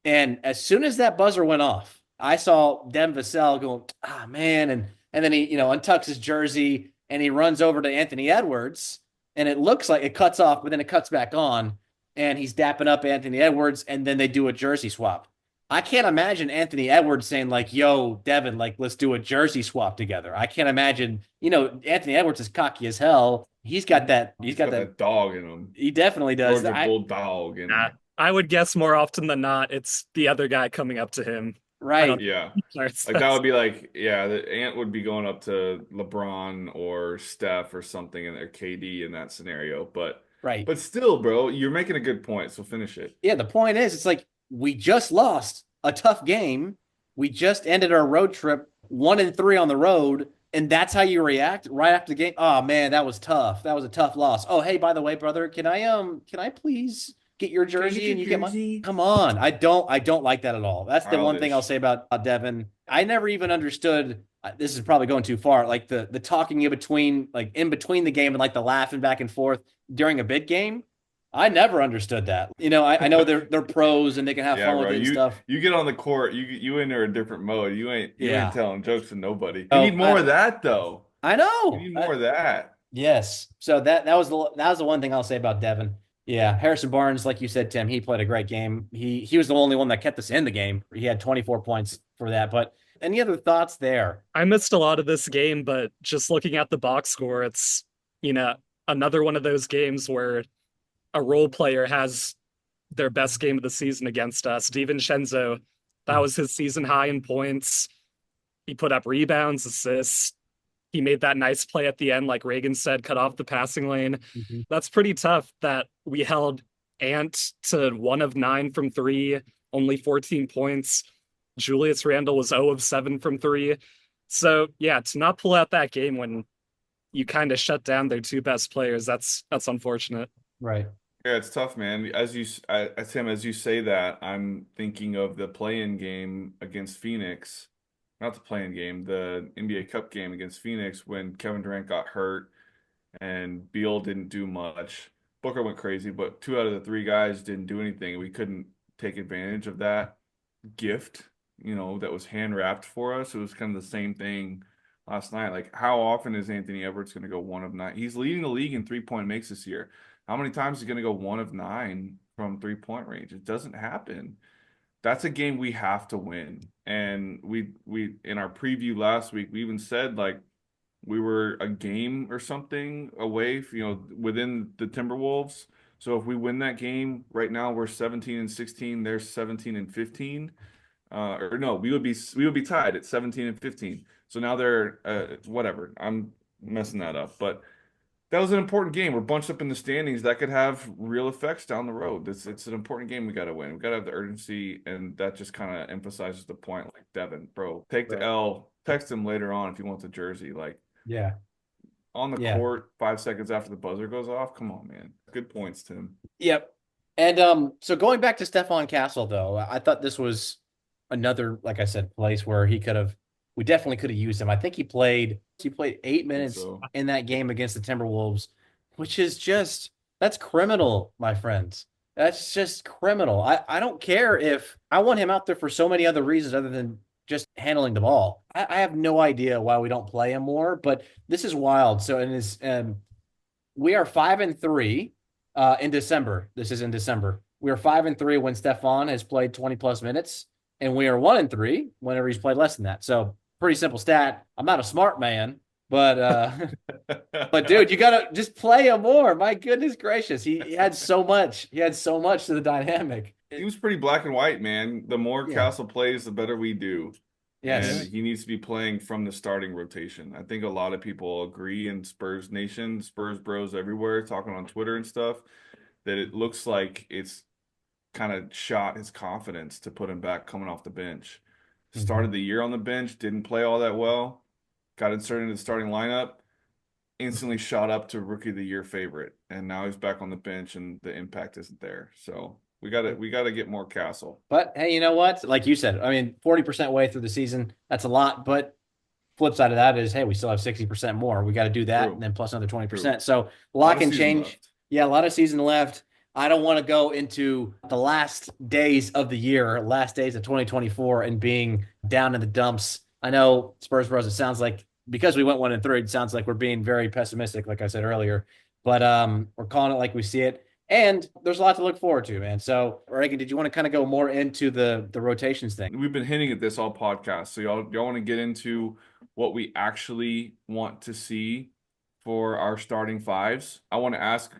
And as soon as that buzzer went off, I saw Devin Vassell going, man. And then he, untucks his jersey and he runs over to Anthony Edwards. And it looks like it cuts off, but then it cuts back on. And he's dapping up Anthony Edwards. And then they do a jersey swap. I can't imagine Anthony Edwards saying like, yo, Devin, like, let's do a jersey swap together. I can't imagine, Anthony Edwards is cocky as hell. He's got that dog in him. He definitely does. Georgia Bulldog in him. I would guess more often than not, it's the other guy coming up to him. Right. Yeah. Like that would be like, the Ant would be going up to LeBron or Steph or something in their KD in that scenario. But But still, bro, you're making a good point. So finish it. Yeah. The point is, it's like we just lost a tough game. We just ended our road trip 1-3 on the road. And that's how you react right after the game. Oh man, that was tough. That was a tough loss. Oh, hey, by the way, brother, can I please get your jersey and you get my? Come on, I don't like that at all. That's the one thing I'll say about Devin. I never even understood. This is probably going too far. Like the talking in between the game and like the laughing back and forth during a big game. I never understood that. I know they're pros and they can have Yeah, fun with bro. it and You stuff. you get on the court, you enter a different mode. You ain't Yeah. telling jokes to nobody. We Oh, need more of that though. I We know. need more of that. Yes. So that was the one thing I'll say about Devin. Yeah, Harrison Barnes, like you said, Tim, he played a great game. He was the only one that kept us in the game. He had 24 points for that. But any other thoughts there? I missed a lot of this game, but just looking at the box score, it's, you know, another one of those games where a role player has their best game of the season against us. DiVincenzo, that was his season high in points. He put up rebounds, assists. He made that nice play at the end, like Reagan said, cut off the passing lane. Mhm. That's pretty tough that we held Ant to 1 of 9 from three, only 14 points. Julius Randle was 0 of 7 from three. So yeah, to not pull out that game when you kind of shut down their two best players, that's unfortunate. Right. Yeah, it's tough, man. Tim, as you say that, I'm thinking of the play-in game against Phoenix. Not the play-in game, the NBA Cup game against Phoenix when Kevin Durant got hurt and Beal didn't do much. Booker went crazy, but two out of the three guys didn't do anything. We couldn't take advantage of that gift, that was hand wrapped for us. It was kind of the same thing last night. Like, how often is Anthony Edwards going to go 1 of 9? He's leading the league in 3-point makes this year. How many times is he going to go 1 of 9 from 3-point range? It doesn't happen. That's a game we have to win. And we in our preview last week, we even said like we were a game or something away, within the Timberwolves. So if we win that game, right now we're 17 and 16, they're 17 and 15. Or no, we would be tied at 17 and 15. So now they're whatever. I'm messing that up, but that was an important game. We're bunched up in the standings. That could have real effects down the road. It's an important game we got to win. We got to have the urgency, and that just kind of emphasizes the point. Like Devin, bro, take the Right. L. Text him later on if you want the jersey. Like Yeah. on the Yeah. court, 5 seconds after the buzzer goes off. Come on, man. Good points, Tim. Yep. And so going back to Stephon Castle, though, I thought this was another, like I said, place where we definitely could have used him. I think he played eight I think minutes so. in that game against the Timberwolves, which is that's criminal, my friends. That's just criminal. I don't care if I want him out there for so many other reasons other than just handling the ball. I have no idea why we don't play him more, but this is wild. So we are 5-3 in December. This is in December. We are 5-3 when Stephon has played 20 plus minutes, and we are 1-3 whenever he's played less than that. So pretty simple stat. I'm not a smart man, but but dude, you gotta just play him more. My goodness gracious, he had so much. He had so much to the dynamic. He was pretty black and white, man. The more Yeah. Castle plays, the better we do. And Yes. he needs to be playing from the starting rotation. I think a lot of people agree in Spurs Nation, Spurs bros everywhere, talking on Twitter and stuff, that it looks like it's kind of shot his confidence to put him back coming off the bench. Mhm. Started the year on the bench, didn't play all that well, got inserted into the starting lineup, instantly shot up to rookie of the year favorite, and now he's back on the bench and the impact isn't there. So we gotta get more Castle. But hey, you know what? Like you said, I mean, 40% way through the season, that's a lot. But flip side of that is, hey, we still have 60% more. We got to do that and True, then plus another true. 20%. So a A lot lot of can season change. left. Yeah, a lot of season left. I don't want to go into the last days of the year, last days of 2024 and being down in the dumps. I know Spurs Bros, it sounds like because we went 1-3, it sounds like we're being very pessimistic, like I said earlier. But we're calling it like we see it. And there's a lot to look forward to, man. So, Reagan, did you want to kind of go more into the rotations thing? We've been hinting at this all podcast, so y'all want to get into what we actually want to see for our starting fives. I want to ask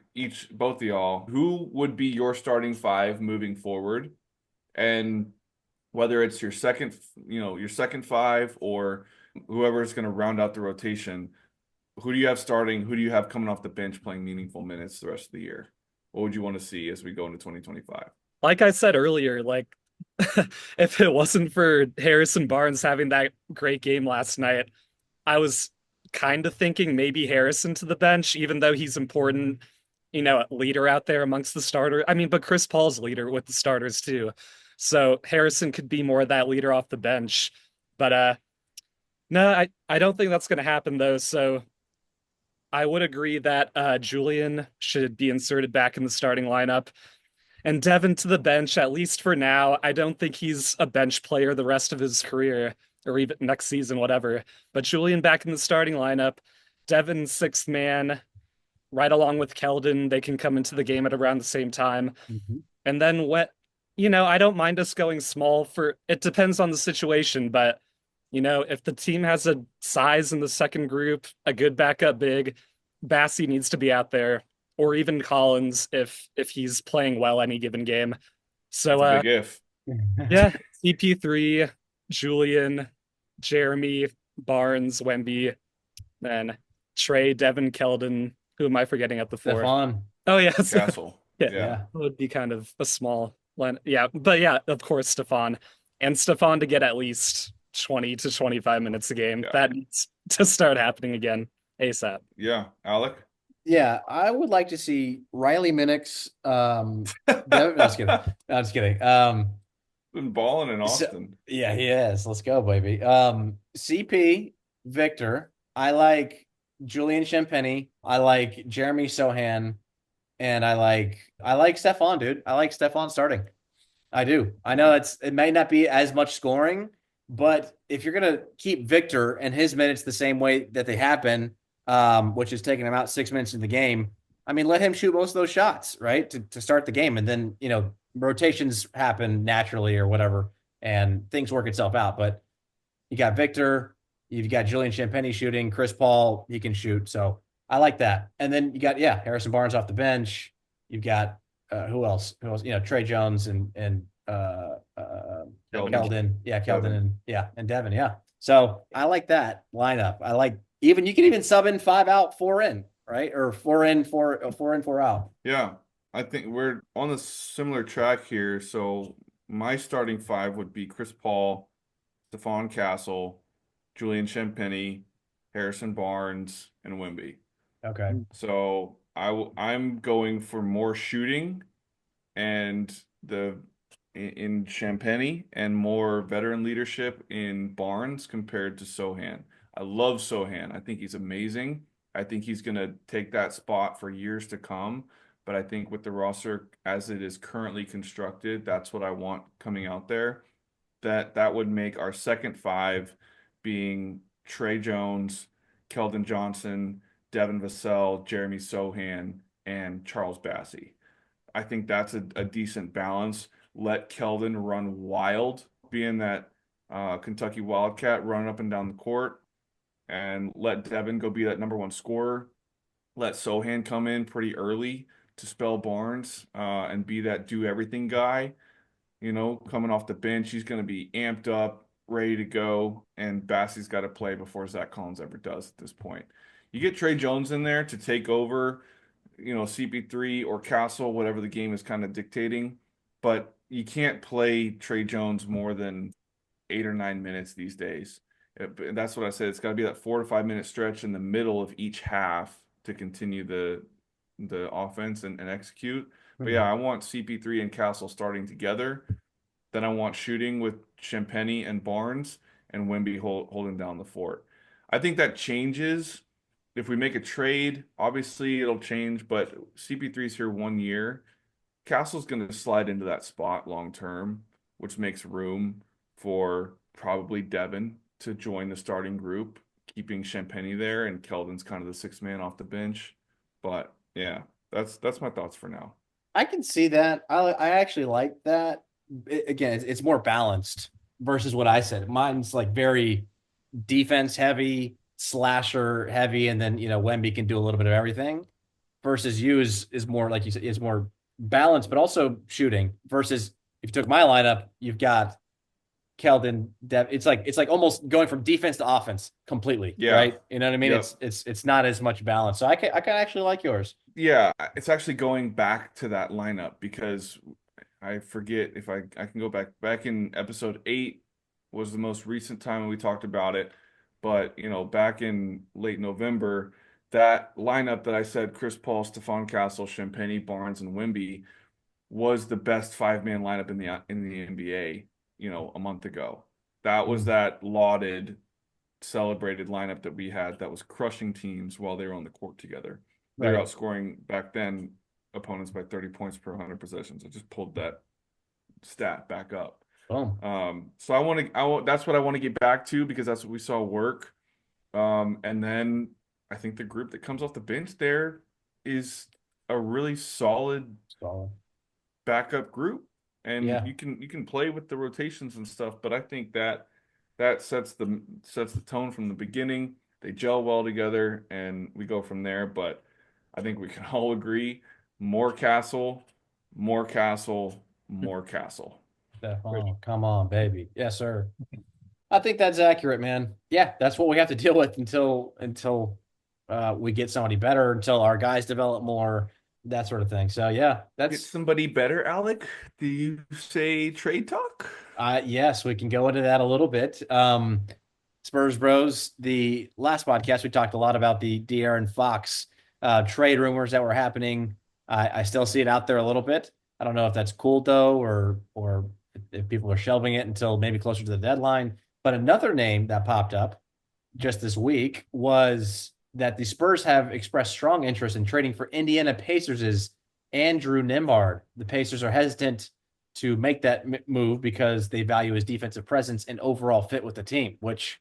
both of y'all, who would be your starting five moving forward, and whether it's your second five or whoever is going to round out the rotation. Who do you have starting? Who do you have coming off the bench playing meaningful minutes the rest of the year? What would you want to see as we go into 2025? Like I said earlier, like if it wasn't for Harrison Barnes having that great game last night, I was kind of thinking maybe Harrison to the bench, even though he's important, leader out there amongst the starters. I mean, but Chris Paul's leader with the starters too. So Harrison could be more of that leader off the bench. But no, I don't think that's gonna happen though. So I would agree that Julian should be inserted back in the starting lineup. And Devin to the bench, at least for now. I don't think he's a bench player the rest of his career or even next season, whatever. But Julian back in the starting lineup, Devin sixth man, right along with Keldon. They can come into the game at around the same time. Mhm. And then I don't mind us going small for it depends on the situation, but if the team has a size in the second group, a good backup big, Bassie needs to be out there, or even Collins if he's playing well any given game. So That's a big if. yeah, CP3, Julian, Jeremy, Barnes, Wemby, then Trey, Devin, Keldon. Who am I forgetting at the four? Stephon. Oh yeah, Castle. yeah, Yeah. Yeah. it would be kind of a small line. Yeah, but yeah, of course, Stefan to get at least 20 to 25 minutes a game. Yeah. That needs to start happening again ASAP. Yeah. Alec? Yeah, I would like to see Riley Minix. Devin, no, just kidding. No, just kidding. Been balling in So, Austin. yeah, he is. Let's go, baby. CP, Victor. I like Julian Champagny. I like Jeremy Sohan, and I like Stephon, dude. I like Stephon starting. I do. I know it may not be as much scoring, but if you're gonna keep Victor and his minutes the same way that they have been, which is taking him out 6 minutes in the game, I mean, let him shoot most of those shots, right? To start the game. And then, rotations happen naturally or whatever, and things work itself out. But you got Victor, you've got Julian Champagny shooting, Chris Paul, he can shoot. So I like that. And then you got, yeah, Harrison Barnes off the bench. You've got who else? Who else? Trey Jones and Keldon. Keldon. Yeah, Keldon Devin. and Devin. Yeah. So I like that lineup. I like you can even sub in 5 out, 4 in, right? Or 4 in, 4 out. Yeah. I think we're on a similar track here. So my starting five would be Chris Paul, Stephon Castle, Julian Champagny, Harrison Barnes, and Wemby. Okay. So I'm going for more shooting and in Champagny and more veteran leadership in Barnes compared to Sohan. I love Sohan. I think he's amazing. I think he's going to take that spot for years to come. But I think with the roster as it is currently constructed, that's what I want coming out there. That would make our second five being Trey Jones, Keldon Johnson, Devin Vassell, Jeremy Sohan, and Charles Bassie. I think that's a decent balance. Let Keldon run wild, being that Kentucky Wildcat running up and down the court, and let Devin go be that number one scorer. Let Sohan come in pretty early to spell Barnes and be that do everything guy. Coming off the bench, he's going to be amped up, ready to go, and Bassie's got to play before Zach Collins ever does at this point. You get Trey Jones in there to take over, CP3 or Castle, whatever the game is kind of dictating, but you can't play Trey Jones more than 8 or 9 minutes these days. And that's what I said. It's got to be that 4 to 5 minute stretch in the middle of each half to continue the offense and execute. But yeah, I want CP3 and Castle starting together. Then I want shooting with Champagny and Barnes and Wemby holding down the fort. I think that changes if we make a trade. Obviously, it'll change, but CP3's here 1 year. Castle's going to slide into that spot long term, which makes room for probably Devin to join the starting group, keeping Champagny there, and Keldon's kind of the sixth man off the bench. But yeah, that's my thoughts for now. I can see that. I actually like that. Again, it's more balanced versus what I said. Mine's like very defense heavy, slasher heavy, and then Wemby can do a little bit of everything. Versus you is more like you said, is more balanced, but also shooting. Versus if you took my lineup, you've got Keldon, it's like almost going from defense to offense completely, Yeah. right? You know what I mean? Yep. It's not as much balance. So I can actually like yours. Yeah, it's actually going back to that lineup because I forget if I can go back in episode 8 was the most recent time we talked about it. But, back in late November, that lineup that I said Chris Paul, Stephon Castle, Champagny, Barnes, and Wemby was the best 5-man lineup in the NBA, a month ago. That was that lauded celebrated lineup that we had that was crushing teams while they were on the court together. They were Right. outscoring back then opponents by 30 points per 100 possessions. I just pulled that stat back up. Boom. So that's what I want to get back to because that's what we saw work. And then I think the group that comes off the bench there is a really solid So, backup group. And yeah. you can play with the rotations and stuff, but I think that sets the tone from the beginning. They gel well together, and we go from there. But I think we can all agree: more Castle, more Castle, more Castle. Oh, come on, baby. Yes, sir. I think that's accurate, man. Yeah, that's what we have to deal with until we get somebody better, until our guys develop more, that sort of thing. So yeah, Get that's somebody better, Alec? Do you say trade talk? yes, we can go into that a little bit. Spurs Bros, the last podcast we talked a lot about the De'Aaron Fox trade rumors that were happening. I still see it out there a little bit. I don't know if that's cool though, or if people are shelving it until maybe closer to the deadline. But another name that popped up just this week was that the Spurs have expressed strong interest in trading for Indiana Pacers' Andrew Nembhard. The Pacers are hesitant to make that move because they value his defensive presence and overall fit with the team, which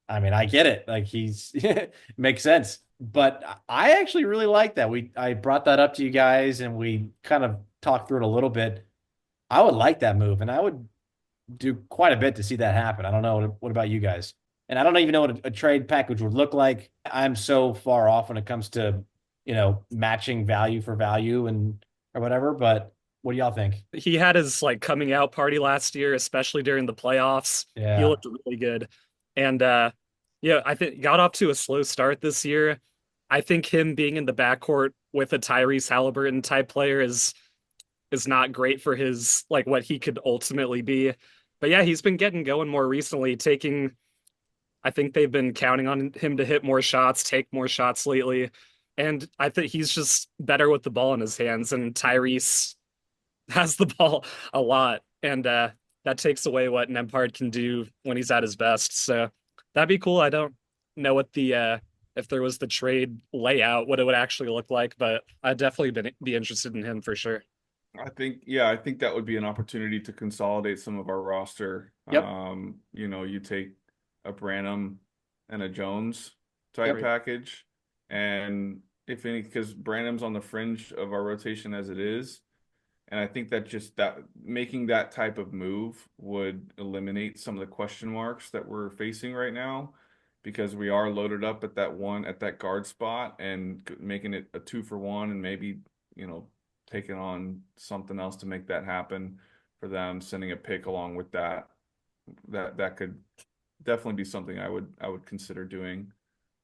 I mean, I get it. Like he's makes sense. But I actually really like that. I brought that up to you guys and we kind of talked through it a little bit. I would like that move and I would do quite a bit to see that happen. I don't know. What about you guys? And I don't even know what a trade package would look like. I'm so far off when it comes to, matching value for value and or whatever. But what do y'all think? He had his like coming out party last year, especially during the playoffs. He Yeah. looked really good. And yeah, I think got off to a slow start this year. I think him being in the backcourt with a Tyrese Halliburton type player is not great for his like what he could ultimately be. But yeah, he's been getting going more recently, taking I think they've been counting on him to hit more shots, take more shots lately. And I think he's just better with the ball in his hands. And Tyrese has the ball a lot. And that takes away what Nembhard can do when he's at his best. So that'd be cool. I don't know what the if there was the trade layout, what it would actually look like, but I'd definitely be interested in him for sure. I think that would be an opportunity to consolidate some of our roster. Yep. You take a Branham and a Jones type Yep. package, and if any, because Branham's on the fringe of our rotation as it is, and I think that making that type of move would eliminate some of the question marks that we're facing right now, because we are loaded up at that guard spot, and making it a 2-for-1, and maybe you know taking on something else to make that happen for them, sending a pick along with that could definitely be something I would consider doing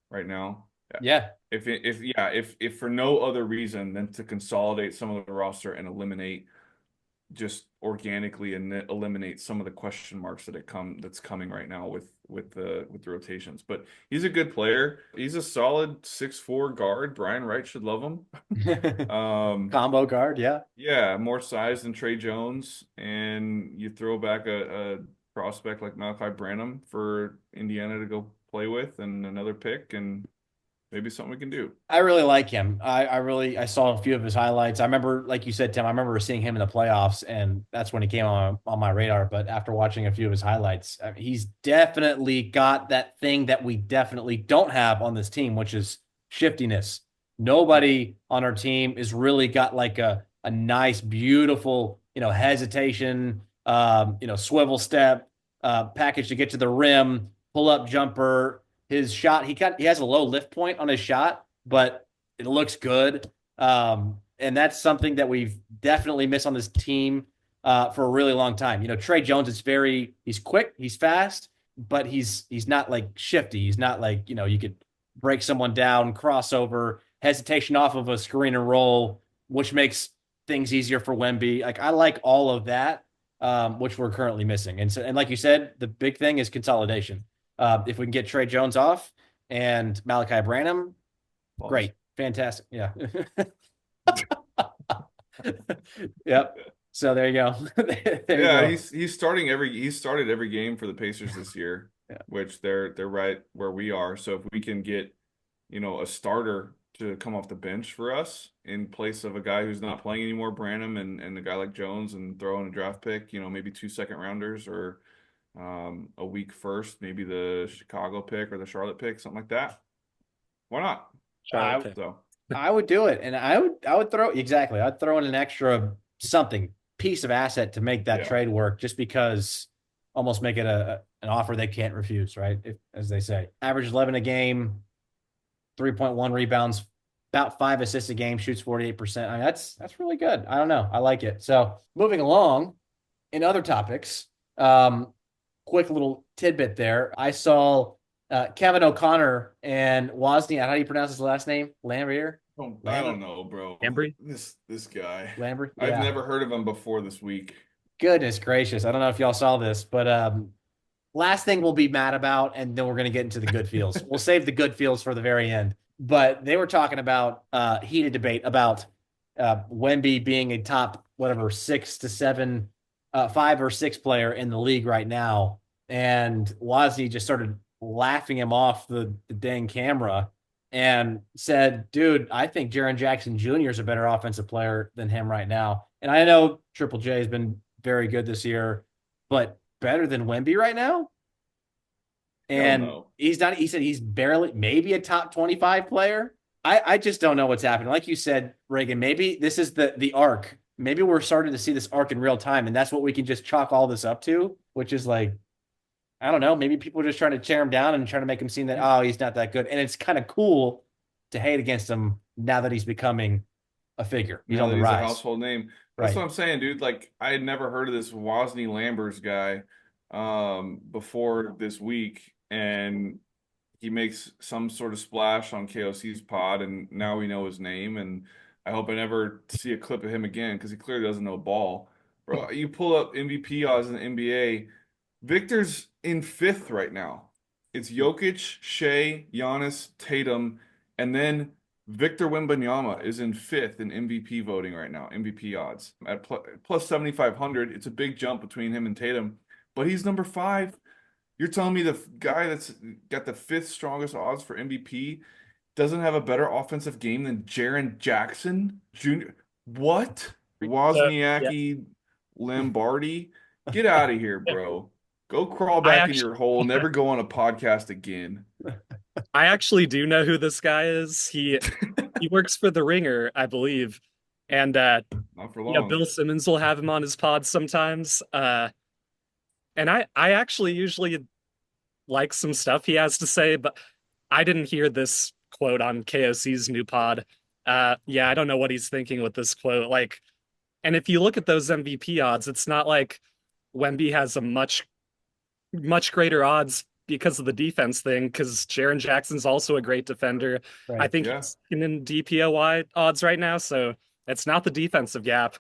right now. Yeah. Yeah. If for no other reason than to consolidate some of the roster and eliminate just organically and eliminate some of the question marks that's coming right now with the rotations. But he's a good player. He's a solid 6'4" guard. Brian Wright should love him. Combo guard. Yeah. Yeah, more size than Trey Jones, and you throw back a prospect like Malachi Branham for Indiana to go play with, and another pick, and maybe something we can do. I really like him. I saw a few of his highlights. I remember, like you said, Tim, I remember seeing him in the playoffs, and that's when he came on my radar. But after watching a few of his highlights, he's definitely got that thing that we definitely don't have on this team, which is shiftiness. Nobody on our team is really got like a nice, beautiful, hesitation, swivel step, package to get to the rim, pull up jumper. His shot, he has a low lift point on his shot, but it looks good. And that's something that we've definitely missed on this team for a really long time. Trey Jones is he's quick, he's fast, but he's not like shifty. He's not like, you could break someone down, crossover, hesitation off of a screen and roll, which makes things easier for Wemby. Like I like all of that, which we're currently missing. And like you said, the big thing is consolidation. If we can get Trey Jones off and Malachi Branham, great, fantastic. Yeah. Yep. So there you go. There you Yeah, go. he's started every game for the Pacers this year. Yeah. which they're right where we are. So if we can get, a starter to come off the bench for us in place of a guy who's not playing anymore, Branham and a guy like Jones, and throw in a draft pick, maybe 2 second rounders or a week first, maybe the Chicago pick or the Charlotte pick, something like that. Why not? Charlotte I pick. So I would do it, and I would throw exactly. I'd throw in an extra something piece of asset to make that yeah, trade work, just because almost make it an offer they can't refuse, right? As they say, average 11 a game, 3.1 rebounds, about 5 assists a game, shoots 48%. I mean, that's really good. I don't know, I like it. So moving along in other topics, quick little tidbit there. I saw Kevin O'Connor and Wozniak. How do you pronounce his last name? Lambrier. I Lambert, don't know, bro. Embry? This guy, Lambert. I've Yeah. never heard of him before this week. Goodness gracious. I don't know if y'all saw this, but last thing we'll be mad about, and then we're going to get into the good feels. We'll save the good feels for the very end. But they were talking about heated debate about Wemby being a top, whatever, 6 to 7, 5 or 6 player in the league right now. And Wazzy just started laughing him off the dang camera and said, dude, I think Jaren Jackson Jr. is a better offensive player than him right now. And I know Triple J has been very good this year, but better than Wemby right now? Hell And no. he's not, he said he's barely, maybe a top 25 player. I just don't know what's happening. Like you said, Reagan, maybe this is the arc. Maybe we're starting to see this arc in real time, and that's what we can just chalk all this up to, which is like, I don't know, maybe people are just trying to tear him down and trying to make him seem that, oh, he's not that good. And it's kind of cool to hate against him now that he's becoming a figure. He's Now on that the he's a rise. household name. That's Right. what I'm saying, dude. Like, I had never heard of this Wozny Lambers guy before this week, and he makes some sort of splash on KOC's pod, and now we know his name. And I hope I never see a clip of him again because he clearly doesn't know ball. Bro, you pull up MVP odds in the NBA. Victor's in fifth right now. It's Jokic, Shea, Giannis, Tatum, and then Victor Wembanyama is in fifth in MVP voting right now, MVP odds at plus 7,500. It's a big jump between him and Tatum, but he's number five. You're telling me the guy that's got the fifth strongest odds for MVP doesn't have a better offensive game than Jaren Jackson Jr.? What? Yeah, Wozniacki, Lombardi? Get out of here, bro. Go crawl I back in actually your hole. Never go on a podcast again. I actually do know who this guy is. He works for The Ringer, I believe. And Not for long. Bill Simmons will have him on his pod sometimes. And I actually usually like some stuff he has to say, but I didn't hear this quote on KOC's new pod. Yeah, I don't know what he's thinking with this quote. Like, and if you look at those MVP odds, it's not like Wemby has a much greater odds because of the defense thing, because Jaren Jackson's also a great defender. I Right. think Yeah. he's in DPOY odds right now, so it's not the defensive gap.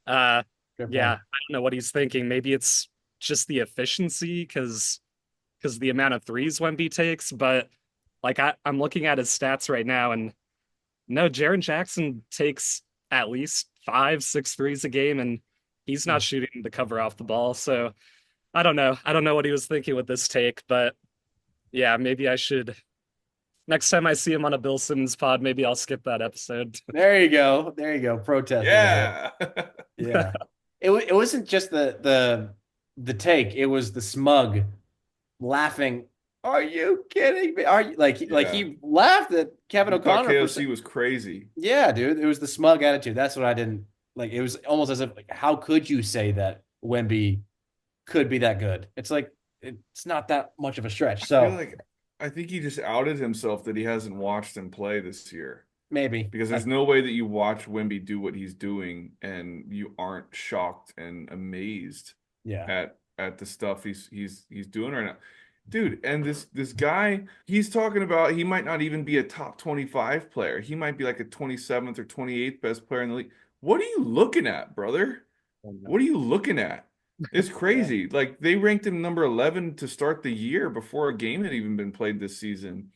Uh, Good yeah, I point. don't know what he's thinking. Maybe it's just the efficiency because the amount of threes Wemby takes, but like I'm looking at his stats right now, and no, Jaren Jackson takes at least 5, 6 threes a game, and he's not shooting the cover off the ball. So I don't know. I don't know what he was thinking with this take, but yeah, maybe I should. Next time I see him on a Bill Simmons pod, maybe I'll skip that episode. There you go. There you go. Protesting a bit. Yeah. Yeah. It wasn't just the take. It was the smug laughing. Are you kidding me? Are you like Yeah. he laughed at Kevin He thought O'Connor for KOC was crazy. yeah, dude. It was the smug attitude. That's what I didn't like. It was almost as if like, how could you say that Wemby could be that good? It's like it's not that much of a stretch. I feel So like I think he just outed himself that he hasn't watched him play this year. maybe Because there's no way that you watch Wemby do what he's doing and you aren't shocked and amazed yeah, at the stuff he's doing right now. Dude, and this guy, he's talking about he might not even be a top 25 player. He might be like a 27th or 28th best player in the league. What are you looking at, brother? What are you looking at? It's yeah. crazy. Like they ranked him number 11 to start the year before a game had even been played this season.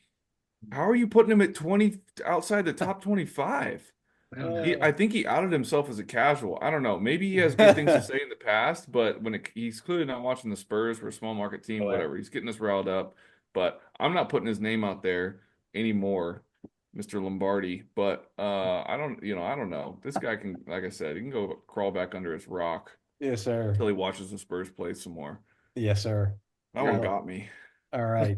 How are you putting him at 20 outside the top 25? I think he outed himself as a casual. I don't know. Maybe he has good things to say in the past, but he's clearly not watching the Spurs. We're a small market team, Oh, yeah. whatever. He's getting us riled up, but I'm not putting his name out there anymore, Mr. Lombardi. But I don't know. This guy can, like I said, he can go crawl back under his rock Yes, sir. until he watches the Spurs play some more. Yes, sir. That one All got me. right.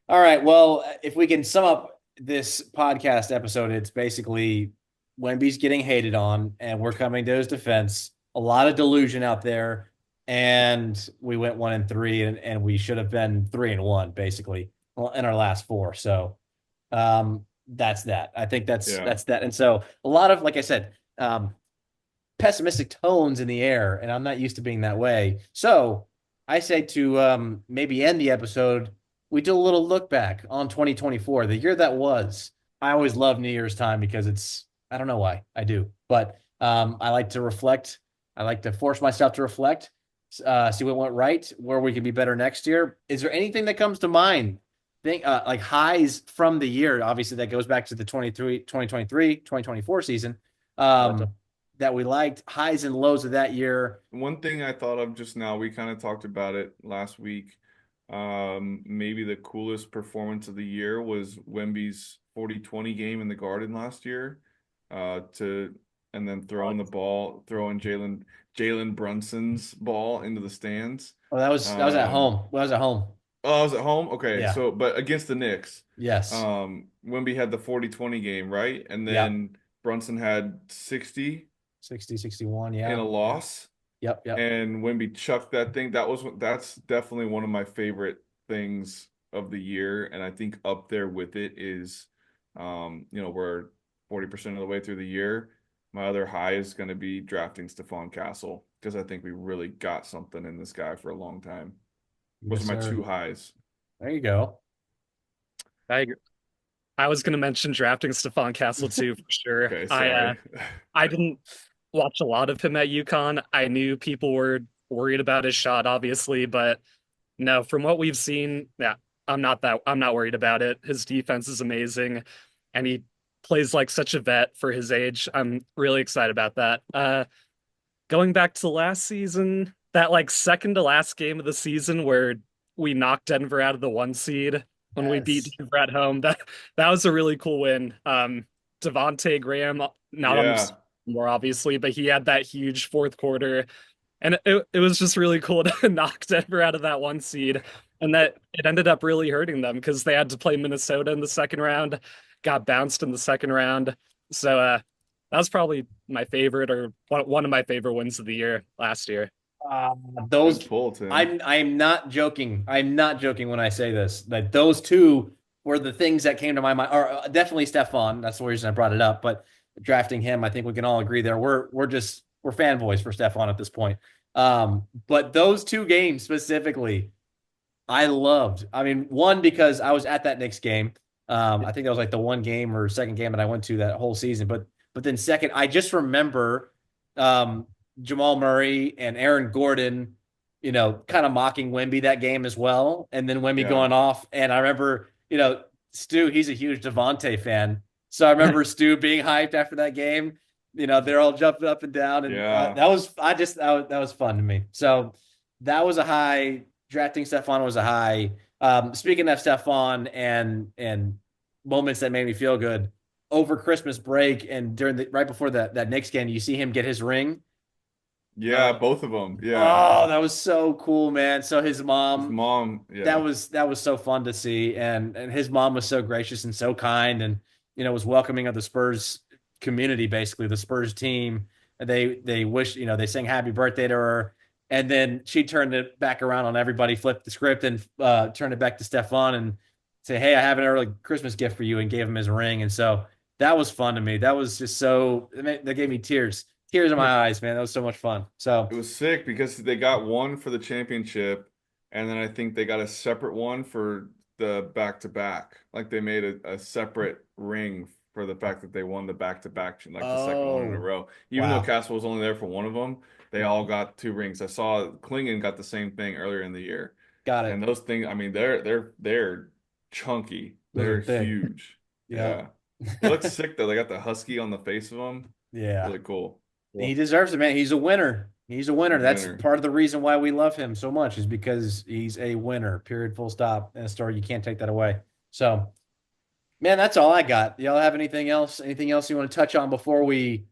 All right. Well, if we can sum up this podcast episode, it's basically Wemby's getting hated on, and we're coming to his defense. A lot of delusion out there, and we went 1-3, and we should have been 3-1 basically in our last four. So, that's that. I think Yeah. that's that. And so a lot of, like I said, pessimistic tones in the air, and I'm not used to being that way. So I say to maybe end the episode, we do a little look back on 2024, the year that was. I always love New Year's time because I don't know why I do, but I like to reflect. I like to force myself to reflect, see what went right, where we can be better next year. Is there anything that comes to mind? Think like highs from the year. Obviously, that goes back to the 2023, 2024 season. Um, that we liked, highs and lows of that year. One thing I thought of just now, we kind of talked about it last week. Maybe the coolest performance of the year was Wemby's 40-20 game in the Garden last year. To and then throwing Jalen Brunson's ball into the stands. Oh, that was at Um, home. That was at home. oh, I was at home. Okay, Yeah. so but against the Knicks, Yes. Wemby had the 40-20 game, right? And Yep. then Brunson had 60 60, 61. in Yeah. a loss. Yep. Yep. And Wemby chucked that thing. That's definitely one of my favorite things of the year, and I think up there with it is, we're 40% of the way through the year. My other high is going to be drafting Stephon Castle because I think we really got something in this guy for a long time. Those Yes, are my sir. two highs. There you go. I agree. I was going to mention drafting Stephon Castle too, for sure. Okay, I sorry. I didn't watch a lot of him at UConn. I knew people were worried about his shot, obviously, but no, from what we've seen, yeah, I'm not worried about it. His defense is amazing, and he plays like such a vet for his age. I'm really excited about that. Going back to last season, that like second to last game of the season where we knocked Denver out of the one seed when we beat Yes. Denver at home, that was a really cool win. Devontae Graham, not on the Yeah. more obviously, but he had that huge fourth quarter, and it was just really cool to knock Denver out of that one seed, and that it ended up really hurting them because they had to play Minnesota in the second round, got bounced in the second round. So that was probably my favorite or one of my favorite wins of the year last year. Uh, Good those pull, Tim. I'm not joking. I'm not joking when I say this. That those two were the things that came to my mind. Or definitely Stephon. That's the reason I brought it up. But drafting him, I think we can all agree there. We're fanboys for Stephon at this point. But those two games specifically, I loved. I mean, one because I was at that Knicks game. I think that was like the one game or second game that I went to that whole season. But then second, I just remember um, Jamal Murray and Aaron Gordon, kind of mocking Wemby that game as well, and then Wemby Yeah. going off. And I remember, Stu, he's a huge Devontae fan, so I remember Stu being hyped after that game. They're all jumping up and down, and Yeah. that was fun to me. So that was a high. Drafting Stephon was a high. Speaking of Stephon and moments that made me feel good over Christmas break and during the right before that Knicks game, you see him get his ring. Yeah, Uh, both of them. Yeah. oh, that was so cool, man. So his His mom, mom, that yeah. was that was so fun to see, and his mom was so gracious and so kind, and was welcoming of the Spurs community, basically the Spurs team. And they wish, they sang happy birthday to her, and then she turned it back around on everybody, flipped the script, and turned it back to Stefan and say, "Hey, I have an early Christmas gift for you," and gave him his ring. And so that was fun to me. That was just that gave me tears in my eyes, man. That was so much fun. So It was sick because they got one for the championship, and then I think they got a separate one for the back-to-back. Like they made a separate ring for the fact that they won the back-to-back, like the second one in a oh, row. Even though wow, Castle was only there for one of them, they all got two rings. I saw Klingon got the same thing earlier in the year. got And it. those things, I mean, they're chunky. Those are They're big. huge. Yeah. Yeah. He looks sick though. They got the husky on the face of him. Yeah. Really cool. He Cool. deserves it, man. He's a winner. He's a winner. That's Winner. part of the reason why we love him so much is because he's a winner. Period. Full stop. And a story. You can't take that away. So, man, that's all I got. Y'all have anything else? Anything else you want to touch on before we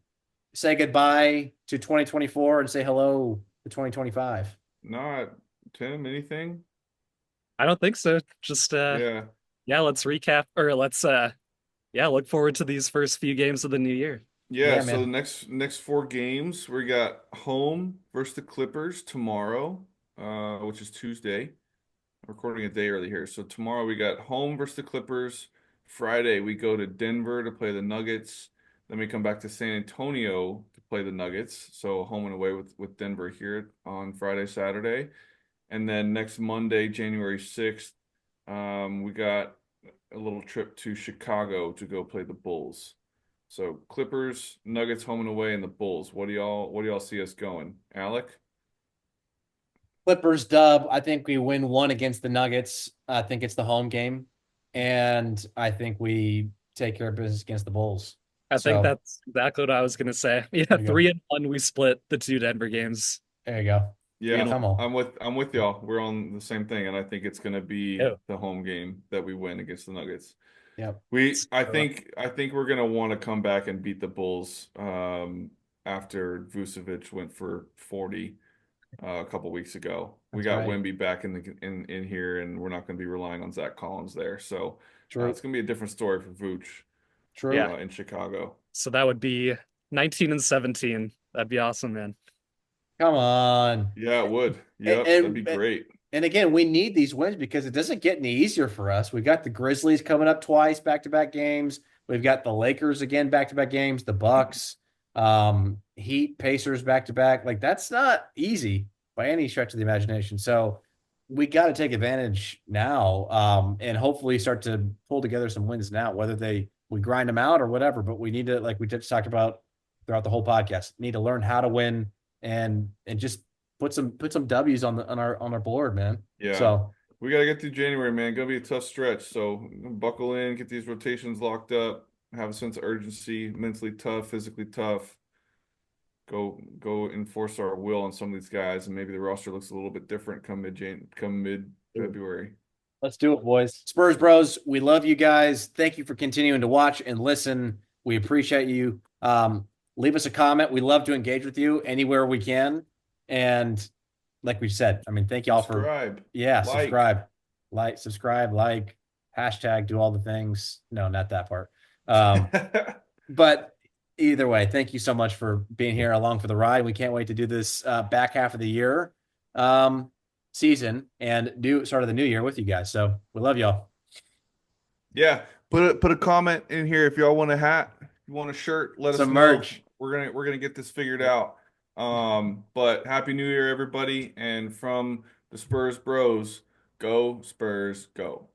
say goodbye to 2024 and say hello to 2025? Not Tim, anything? I don't think so. Just Yeah. yeah, let's recap or let's yeah, look forward to these first few games of the new year. Yeah, Yeah, so the man. next four games, we got home versus the Clippers tomorrow, which is Tuesday. I'm recording a day early here. So tomorrow we got home versus the Clippers. Friday we go to Denver to play the Nuggets. Then we come back to San Antonio to play the Nuggets. So home and away with Denver here on Friday, Saturday. And then next Monday, January 6th, we got a little trip to Chicago to go play the Bulls. So Clippers, Nuggets home and away, and the Bulls. What do y'all see us going? Alec? Clippers dub. I think we win one against the Nuggets. I think it's the home game. And I think we take care of business against the Bulls. I think So that's exactly what I was gonna say. Yeah, there you go. 3-1 we split the two Denver games. There you go. Three Yeah, and Come on. I'm with y'all. We're on the same thing, and I think it's gonna be one. the home game that we win against the Nuggets. Yep. We I So, think I think we're gonna want to come back and beat the Bulls after Vucevic went for 40 a couple weeks ago. We That's got right. Wemby back in here, and we're not going to be relying on Zach Collins there. So True. it's going to be a different story for Vooch yeah, True. in Chicago. so that would be 19 and 17. That'd be awesome, man. Come on. Yeah, it would. And, Yep, that'd be and great. and again, we need these wins because it doesn't get any easier for us. We got the Grizzlies coming up twice, back-to-back games. We've got the Lakers again, back-to-back games, the Bucks, Heat, Pacers back-to-back. Like that's not easy by any stretch of the imagination. So we got to take advantage now, and hopefully start to pull together some wins now, whether we grind them out or whatever. But we need to, like we just talked about throughout the whole podcast, need to learn how to win and just put some W's on our board, man. Yeah, So we got to get through January, man. Gonna be a tough stretch. So buckle in, get these rotations locked up, have a sense of urgency, mentally tough, physically tough. Go enforce our will on some of these guys, and maybe the roster looks a little bit different come mid February. let's do it, boys. Spurs Bros, we love you guys. Thank you for continuing to watch and listen. We appreciate you. Leave us a comment. We love to engage with you anywhere we can. And like we said, I mean, thank y'all for Subscribe, like. subscribe, like, hashtag, do all the things. No, not that part. But either way, thank you so much for being here along for the ride. We can't wait to do this back half of the year season and do start of the new year with you guys. So we love y'all. Yeah, put a comment in here if y'all want a hat, if you want a shirt, let us Some know. merch. We're gonna get this figured out. But Happy New Year, everybody, and from the Spurs Bros, go Spurs, go.